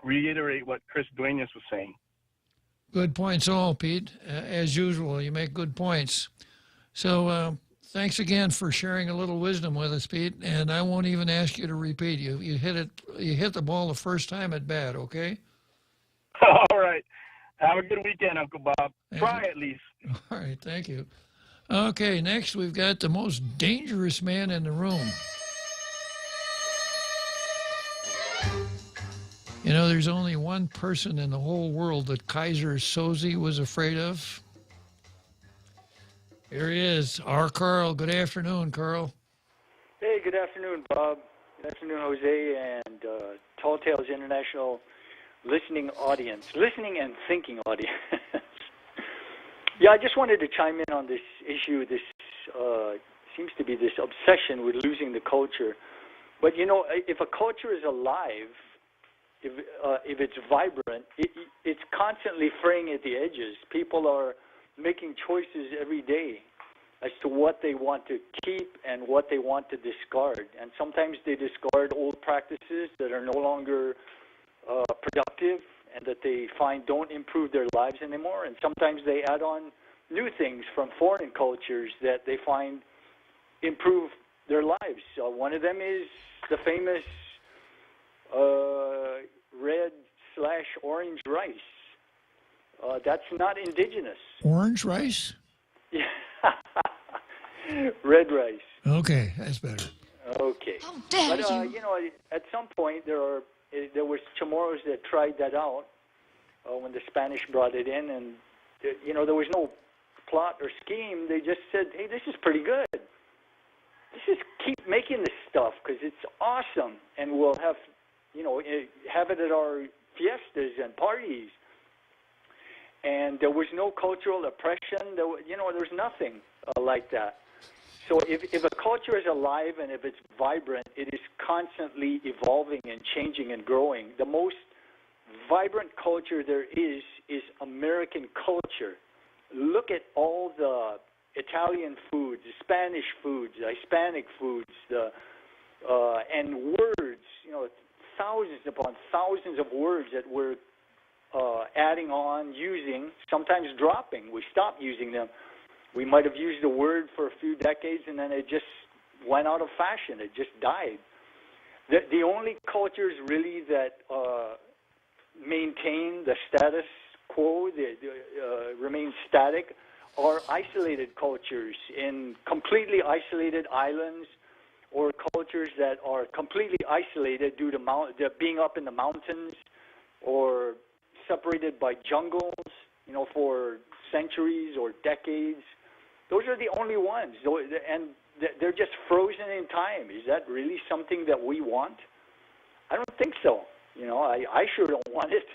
reiterate what Chris Duenas was saying. Good points all, Pete. As usual, you make good points. So thanks again for sharing a little wisdom with us, Pete. And I won't even ask you to repeat. You hit the ball the first time at bat, okay? All right. Have a good weekend, Uncle Bob. Try at least. All right, thank you. Okay, next we've got the most dangerous man in the room. You know, there's only one person in the whole world that Kaiser Soze was afraid of. Here he is, our Carl. Good afternoon, Carl. Hey, good afternoon, Bob. Good afternoon, Jose, and Tall Tales International listening and thinking audience. Yeah, I just wanted to chime in on this issue. This seems to be this obsession with losing the culture. But, if a culture is alive, if it's vibrant, it's constantly fraying at the edges. People are making choices every day as to what they want to keep and what they want to discard. And sometimes they discard old practices that are no longer productive and that they find don't improve their lives anymore. And sometimes they add on new things from foreign cultures that they find improve their lives. One of them is the famous red/orange rice. That's not indigenous. Orange rice? Yeah. Red rice. Okay, that's better. Okay. How dare but, you? At some point there was Chamorros that tried that out when the Spanish brought it in, and there was no plot or scheme. They just said, "Hey, this is pretty good. Let's just keep making this stuff because it's awesome, and we'll have it at our fiestas and parties." And there was no cultural oppression. There was nothing like that. So if a culture is alive and if it's vibrant, it is constantly evolving and changing and growing. The most vibrant culture there is American culture. Look at all the Italian foods, the Spanish foods, the Hispanic foods, and words, thousands upon thousands of words that we're adding on, using, sometimes dropping. We stopped using them. We might have used the word for a few decades, and then it just went out of fashion. It just died. The only cultures really that maintain the status quo, remain static, are isolated cultures in completely isolated islands, or cultures that are completely isolated due to being up in the mountains or separated by jungles, for centuries or decades. Those are the only ones, and they're just frozen in time. Is that really something that we want? I don't think so. I sure don't want it.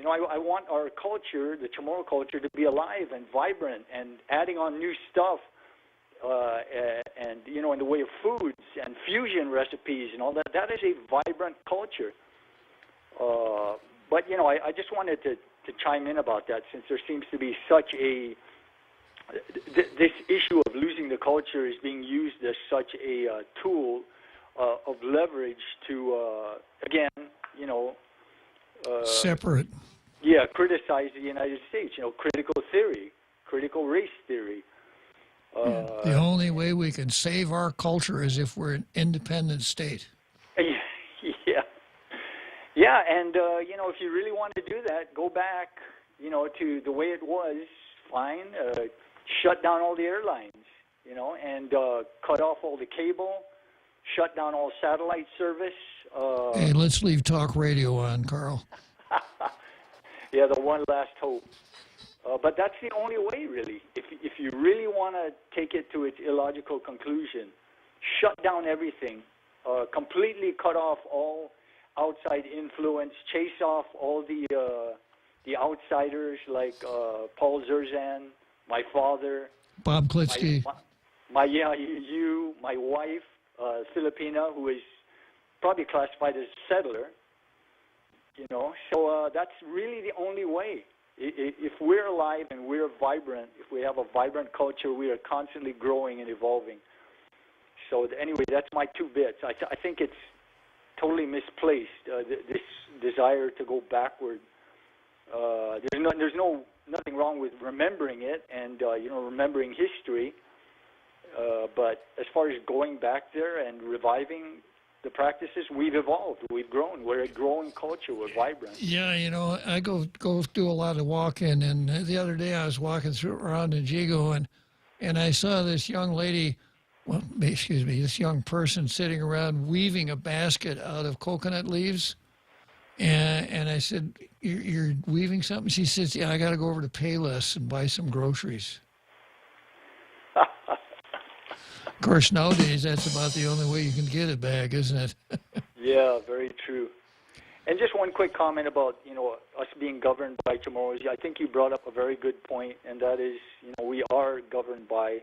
I want our culture, the Chamorro culture, to be alive and vibrant and adding on new stuff, and in the way of foods and fusion recipes and all that. That is a vibrant culture. But I just wanted to chime in about that, since there seems to be such a this issue of losing the culture is being used as such a tool of leverage to again, separate. Yeah, criticize the United States. Critical theory, critical race theory. The only way we can save our culture is if we're an independent state. Yeah, and if you really want to do that, go back, to the way it was. Fine, shut down all the airlines, and cut off all the cable, shut down all satellite service. Hey, let's leave talk radio on, Carl. Yeah, the one last hope. But that's the only way, really. If you really want to take it to its illogical conclusion, shut down everything, completely cut off all outside influence, chase off all the outsiders like Paul Zerzan, my father, Bob Klitzkie. my wife, Filipina, who is probably classified as a settler. You know, so that's really the only way. If we're alive and we're vibrant, if we have a vibrant culture, we are constantly growing and evolving. So anyway, that's my 2 bits. I think it's totally misplaced, this desire to go backward. There's nothing wrong with remembering it and remembering history. But as far as going back there and reviving the practices, we've evolved, we've grown. We're a growing culture. We're vibrant. Yeah, you know, I go do a lot of walking, and the other day I was walking around Najigo, and I saw this young lady, this young person sitting around weaving a basket out of coconut leaves, and I said, "You're weaving something?" She says, "Yeah, I got to go over to Payless and buy some groceries." Of course, nowadays, that's about the only way you can get it back, isn't it? Yeah, very true. And just one quick comment about, us being governed by Chamorros. I think you brought up a very good point, and that is, we are governed by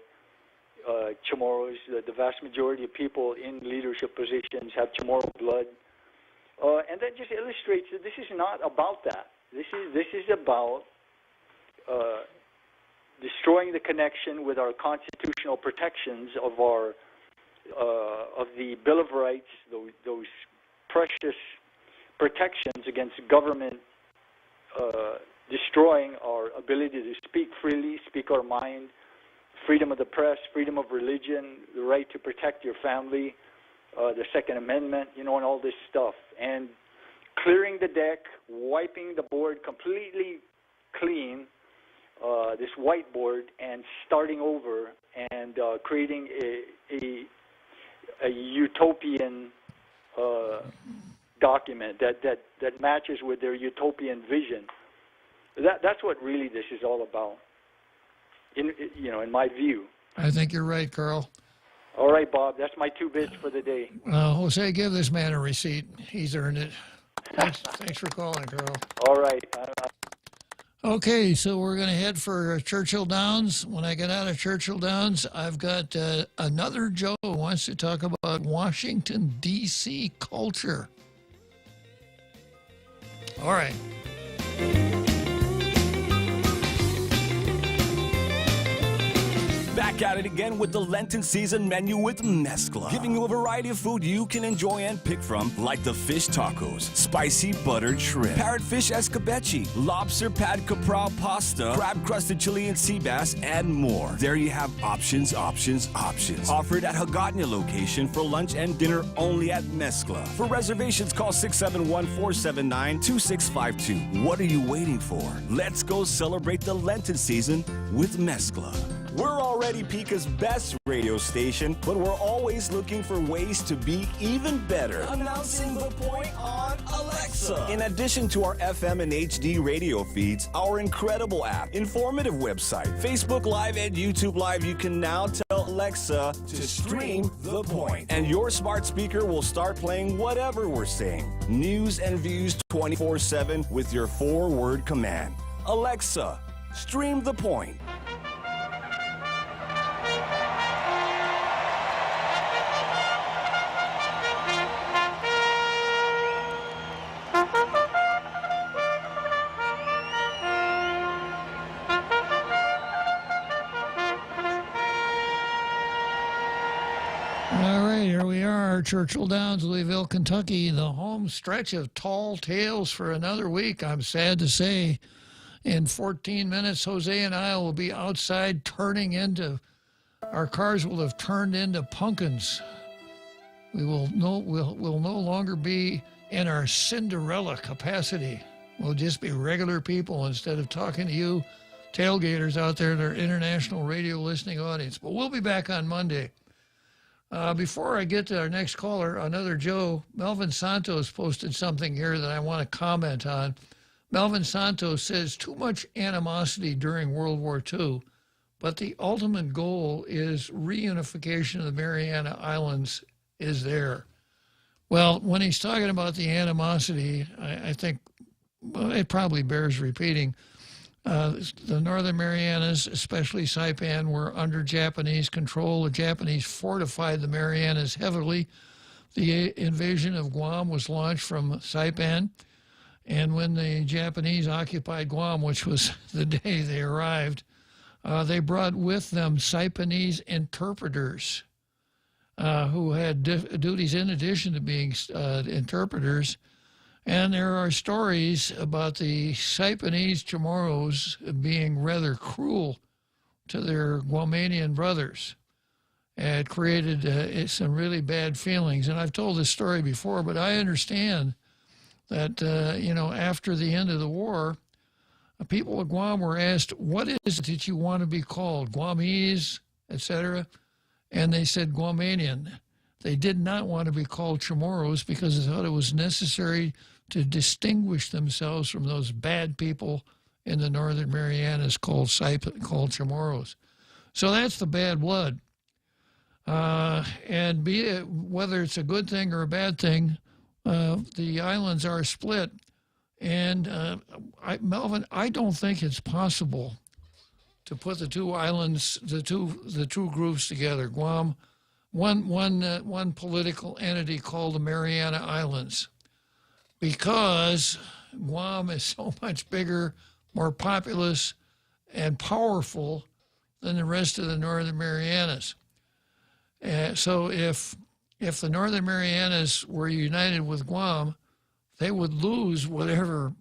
Chamorros. The vast majority of people in leadership positions have Chamorro blood. And that just illustrates that this is not about that. This is about destroying the connection with our constitutional protections of the Bill of Rights, those precious protections against government destroying our ability to speak freely, speak our mind, freedom of the press, freedom of religion, the right to protect your family, the Second Amendment, and all this stuff. And clearing the deck, wiping the board completely clean, this whiteboard, and starting over and creating a utopian document that matches with their utopian vision. That's what really this is all about, in my view. I think you're right, Carl. All right, Bob, that's my 2 bits for the day. Jose, give this man a receipt. He's earned it. Thanks for calling, Carl. All right. Okay, so we're going to head for Churchill Downs. When I get out of Churchill Downs, I've got another Joe who wants to talk about Washington, D.C. culture. All right. Back at it again with the Lenten season menu with Mezcla, giving you a variety of food you can enjoy and pick from, like the fish tacos, spicy buttered shrimp, parrotfish escabeche, lobster pad capral pasta, crab-crusted Chilean sea bass, and more. There you have options. Offered at Hagåtña location for lunch and dinner only at Mezcla. For reservations, call 671-479-2652. What are you waiting for? Let's go celebrate the Lenten season with Mezcla. We're already Pica's best radio station, but we're always looking for ways to be even better. Announcing the point on Alexa. In addition to our FM and HD radio feeds, our incredible app, informative website, Facebook Live, and YouTube Live, you can now tell Alexa to stream The Point. And your smart speaker will start playing whatever we're saying. News and views 24/7 with your 4-word command. Alexa, stream The Point. Churchill Downs, Louisville, Kentucky, the home stretch of Tall Tales for another week. I'm sad to say, in 14 minutes, Jose and I will be outside our cars will have turned into pumpkins. We'll no longer be in our Cinderella capacity. We'll just be regular people instead of talking to you tailgaters out there in our international radio listening audience. But we'll be back on Monday. Before I get to our next caller, another Joe, Melvin Santos posted something here that I want to comment on. Melvin Santos says, too much animosity during World War II, but the ultimate goal is reunification of the Mariana Islands is there. Well, when he's talking about the animosity, I think it probably bears repeating. The Northern Marianas, especially Saipan, were under Japanese control. The Japanese fortified the Marianas heavily. The invasion of Guam was launched from Saipan. And when the Japanese occupied Guam, which was the day they arrived, they brought with them Saipanese interpreters who had duties in addition to being interpreters. And there are stories about the Saipanese Chamorros being rather cruel to their Guamanian brothers. It created some really bad feelings. And I've told this story before, but I understand that, after the end of the war, people of Guam were asked, what is it that you want to be called? Guamese, etc.? And they said Guamanian. They did not want to be called Chamorros because they thought it was necessary to distinguish themselves from those bad people in the Northern Marianas called Chamorros. So that's the bad blood. And be it whether it's a good thing or a bad thing, the islands are split. And Melvin, I don't think it's possible to put the two islands, the two groups together. Guam, one political entity called the Mariana Islands, because Guam is so much bigger, more populous, and powerful than the rest of the Northern Marianas. So if the Northern Marianas were united with Guam, they would lose whatever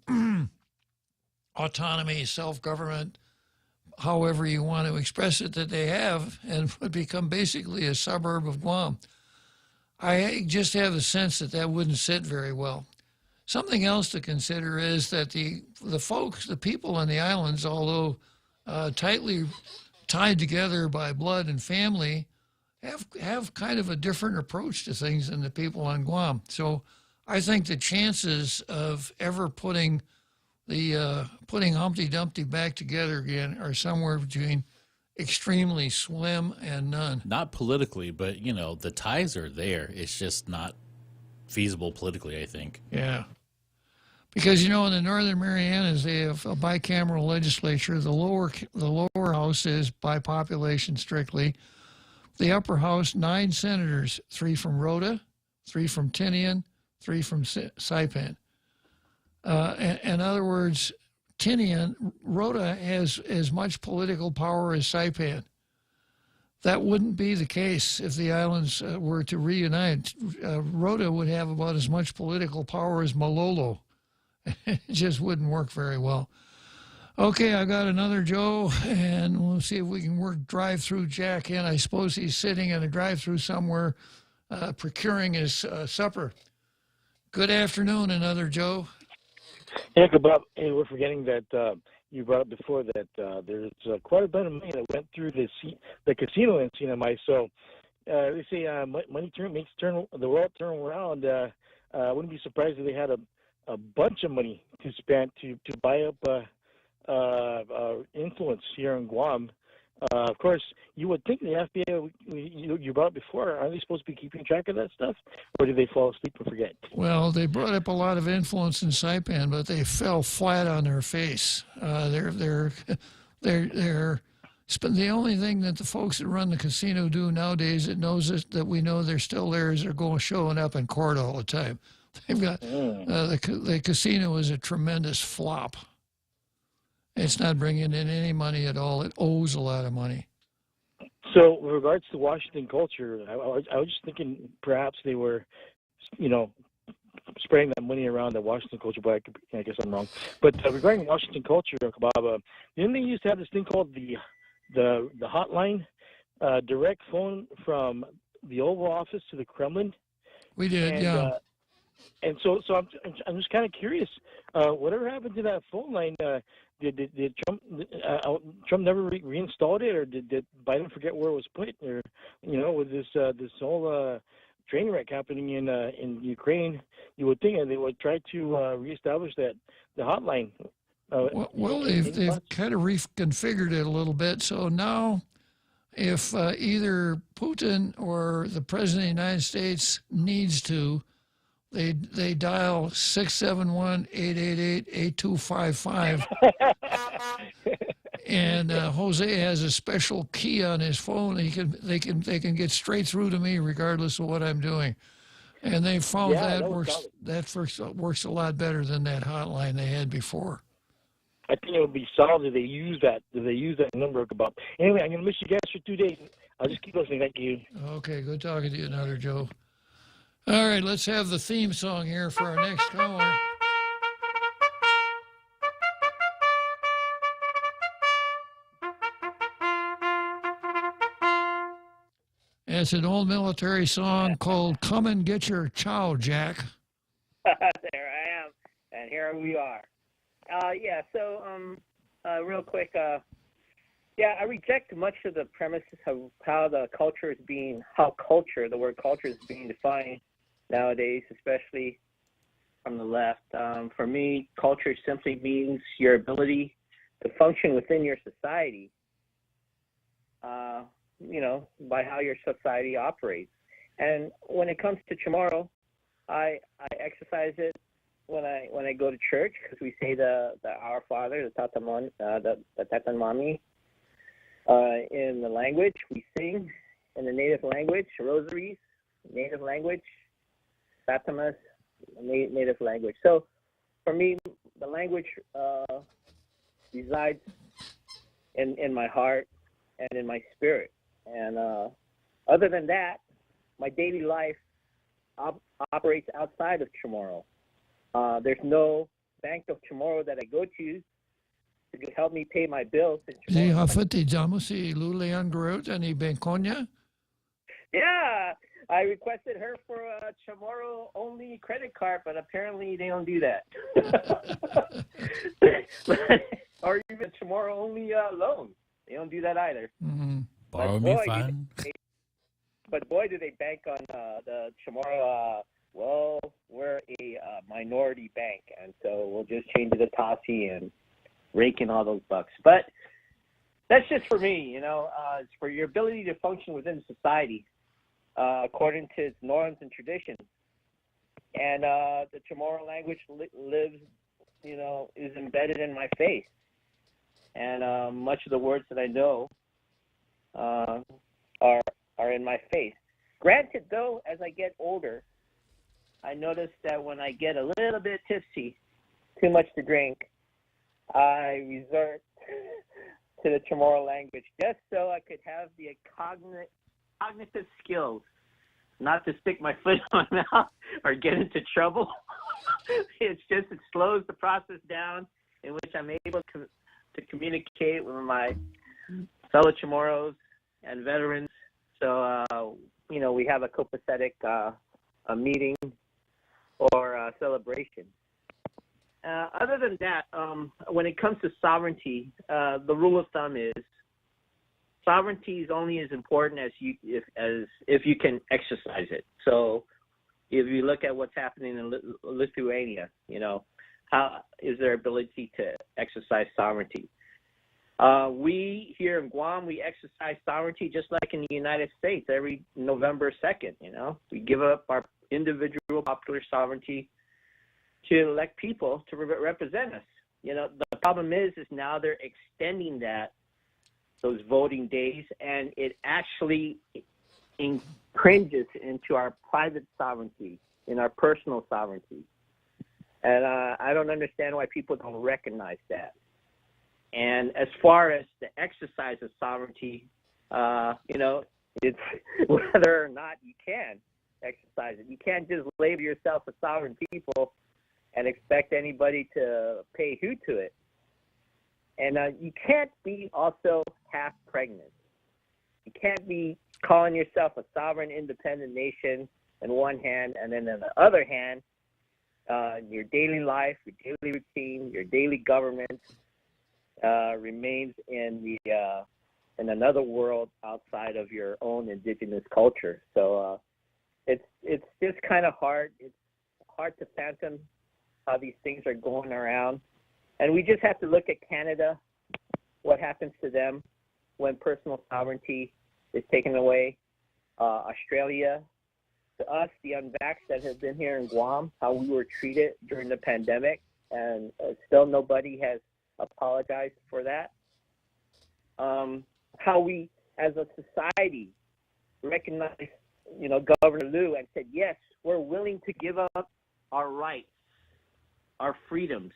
autonomy, self-government, however you want to express it, that they have, and would become basically a suburb of Guam. I just have the sense that that wouldn't sit very well. Something else to consider is that the folks, the people on the islands, although tightly tied together by blood and family, have kind of a different approach to things than the people on Guam. So I think the chances of ever putting Humpty Dumpty back together again are somewhere between extremely slim and none. Not politically, but, the ties are there. It's just not feasible politically, I think. Yeah. Because, in the Northern Marianas, they have a bicameral legislature. The lower house is by population strictly. The upper house, 9 senators, 3 from Rota, 3 from Tinian, 3 from Saipan. In other words, Rota has as much political power as Saipan. That wouldn't be the case if the islands were to reunite. Rota would have about as much political power as Malolo. It just wouldn't work very well. Okay, I got another Joe, and we'll see if we can drive-through Jack in. I suppose he's sitting in a drive-through somewhere procuring his supper. Good afternoon, another Joe. Yeah, Bob. Hey, we're forgetting that you brought up before that there's quite a bit of money that went through the casino in CNMI. So they say money makes the world turn around. I wouldn't be surprised if they had a bunch of money to spend to buy up influence here in Guam. Of course, you would think the FBI, you brought up before, aren't they supposed to be keeping track of that stuff? Or did they fall asleep and forget? Well, they brought up a lot of influence in Saipan, but they fell flat on their face. The only thing that the folks that run the casino do nowadays that knows us, that we know they're still there, is they're showing up in court all the time. They've got the casino is a tremendous flop. It's not bringing in any money at all. It owes a lot of money. So, with regards to Washington culture, I was just thinking perhaps they were, spreading that money around the Washington culture. But I guess I'm wrong. But regarding Washington culture, Kababa, didn't they used to have this thing called the hotline, direct phone from the Oval Office to the Kremlin? We did, yeah. And so I'm just kind of curious. Whatever happened to that phone line? Did Trump never reinstalled it, or did Biden forget where it was put? Or with this whole train wreck happening in Ukraine, you would think they would try to reestablish the hotline. Well, they've kind of reconfigured it a little bit. So now, if either Putin or the President of the United States needs to, they dial 671-888-8255. And Jose has a special key on his phone. They can get straight through to me regardless of what I'm doing. And they found that works a lot better than that hotline they had before. I think it would be solid if they use that. If they use that number about. Anyway, I'm gonna miss you guys for 2 days. I'll just keep listening. Thank you. Okay, good talking to you, another Joe. All right, let's have the theme song here for our next caller. It's an old military song called "Come and Get Your Chow, Jack." There I am, and here we are. Real quick, I reject much of the premises of how the culture is being, the word culture is being defined nowadays, especially from the left. For me, culture simply means your ability to function within your society, by how your society operates. And when it comes to Chamorro, I exercise it when I go to church, because we say the Our Father, the Tatanmami, in the language. We sing in the native language, rosaries, native language, Fatimas, native language. So for me, the language resides in my heart and in my spirit. And other than that, my daily life operates outside of Chamorro. There's no Bank of Chamorro that I go to help me pay my bills. Yeah, I requested her for a Chamorro only credit card, but apparently they don't do that. Or even a Chamorro only loan. They don't do that either. Mm-hmm. Borrow me fun. But boy, do they bank on the Chamorro. We're a minority bank, and so we'll just change it to Tassi and rake in all those bucks. But that's just for me, it's for your ability to function within society according to its norms and traditions. And the Chamorro language lives, is embedded in my faith. And much of the words that I know are in my faith. Granted, though, as I get older, I notice that when I get a little bit tipsy, too much to drink, I resort to the Chamorro language just so I could have the cognitive skills not to stick my foot in my mouth or get into trouble. It slows the process down in which I'm able to communicate with my fellow Chamorros and veterans. So, we have a copacetic a meeting or a celebration. Other than that, when it comes to sovereignty, the rule of thumb is sovereignty is only as important as if you can exercise it. So if you look at what's happening in Lithuania, how is their ability to exercise sovereignty? We here in Guam, we exercise sovereignty just like in the United States every November 2nd, We give up our individual popular sovereignty to elect people to represent us. The problem is now they're extending those voting days, and it actually infringes into our private sovereignty, in our personal sovereignty. And I don't understand why people don't recognize that. And as far as the exercise of sovereignty, it's whether or not you can exercise it. You can't just label yourself a sovereign people and expect anybody to pay heed to it. And you can't be also half pregnant. You can't be calling yourself a sovereign independent nation in one hand, and then on the other hand, your daily life, your daily routine, your daily government remains in another world outside of your own indigenous culture. So it's just kind of hard. It's hard to fathom how these things are going around. And we just have to look at Canada, what happens to them when personal sovereignty is taken away. Australia, to us, the unvaxxed that have been here in Guam, how we were treated during the pandemic, and still nobody has apologized for that. How we, as a society, recognized, Governor Liu and said, yes, we're willing to give up our rights, our freedoms,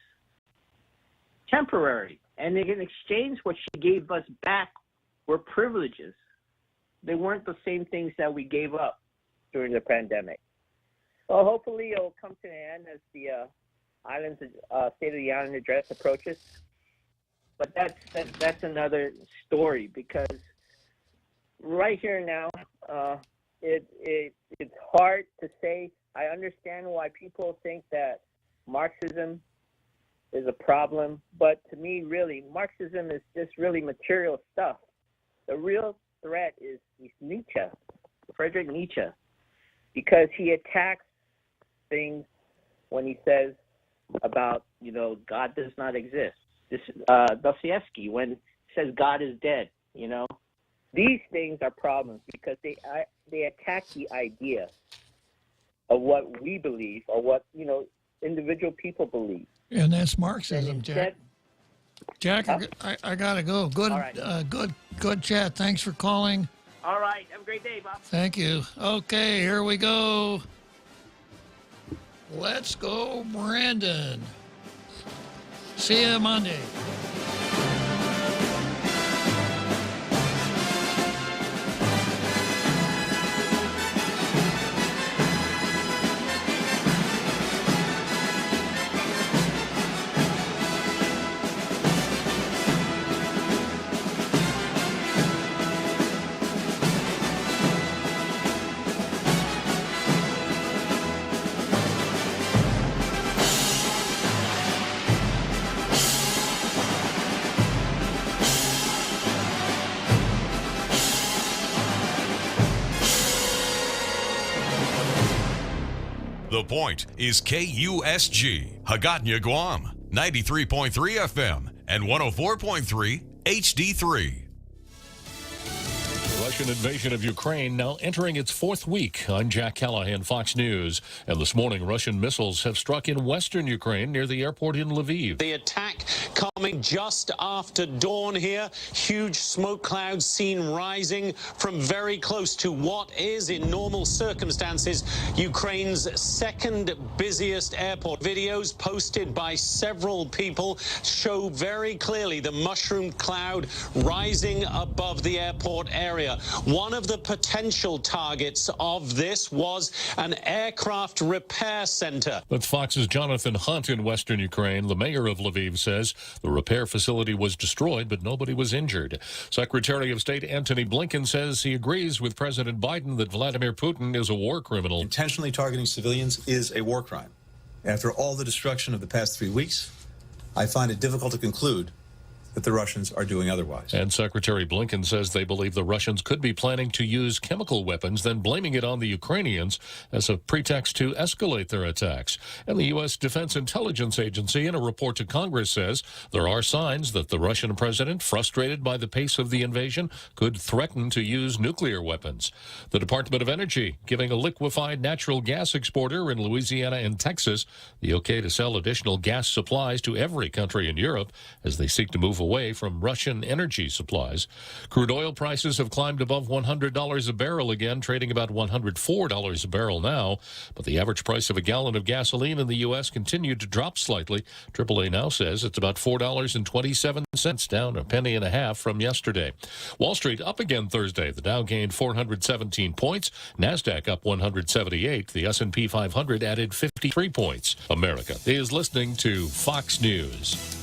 temporary. And in exchange, what she gave us back were privileges. They weren't the same things that we gave up during the pandemic. Well, hopefully it'll come to an end as the island's State of the Island address approaches. But that's another story, because right here now, it's hard to say. I understand why people think that Marxism is a problem, but to me, really, Marxism is just really material stuff. The real threat is Nietzsche, Friedrich Nietzsche, because he attacks things when he says about, God does not exist. This Dostoevsky, when he says God is dead, These things are problems because they attack the idea of what we believe or what, individual people believe. And that's Marxism, Jack. Jack, I got to go. Good, right. Good chat. Thanks for calling. All right. Have a great day, Bob. Thank you. Okay, here we go. Let's go, Brandon. See you Monday. The Point is KUSG, Hagåtña, Guam, 93.3 FM and 104.3 HD3. The Russian invasion of Ukraine now entering its fourth week. I'm Jack Callahan, Fox News. And this morning, Russian missiles have struck in western Ukraine near the airport in Lviv. The attack coming just after dawn here. Huge smoke clouds seen rising from very close to what is, in normal circumstances, Ukraine's second busiest airport. Videos posted by several people show very clearly the mushroom cloud rising above the airport area. One of the potential targets of this was an aircraft repair center. That's Fox's Jonathan Hunt in western Ukraine. The mayor of Lviv says the repair facility was destroyed, but nobody was injured. Secretary of State Antony Blinken says he agrees with President Biden that Vladimir Putin is a war criminal. Intentionally targeting civilians is a war crime. After all the destruction of the past 3 weeks, I find it difficult to conclude that the Russians are doing otherwise. And Secretary Blinken says they believe the Russians could be planning to use chemical weapons, then blaming it on the Ukrainians as a pretext to escalate their attacks. And the U.S. Defense Intelligence Agency, in a report to Congress, says there are signs that the Russian president, frustrated by the pace of the invasion, could threaten to use nuclear weapons. The Department of Energy giving a liquefied natural gas exporter in Louisiana and Texas the okay to sell additional gas supplies to every country in Europe as they seek to move away from Russian energy supplies. Crude oil prices have climbed above $100 a barrel again, trading about $104 a barrel now. But the average price of a gallon of gasoline in the U.S. continued to drop slightly. AAA now says it's about $4.27, down a penny and a half from yesterday. Wall Street up again Thursday. The Dow gained 417 points. NASDAQ up 178. The S&P 500 added 53 points. America is listening to Fox News.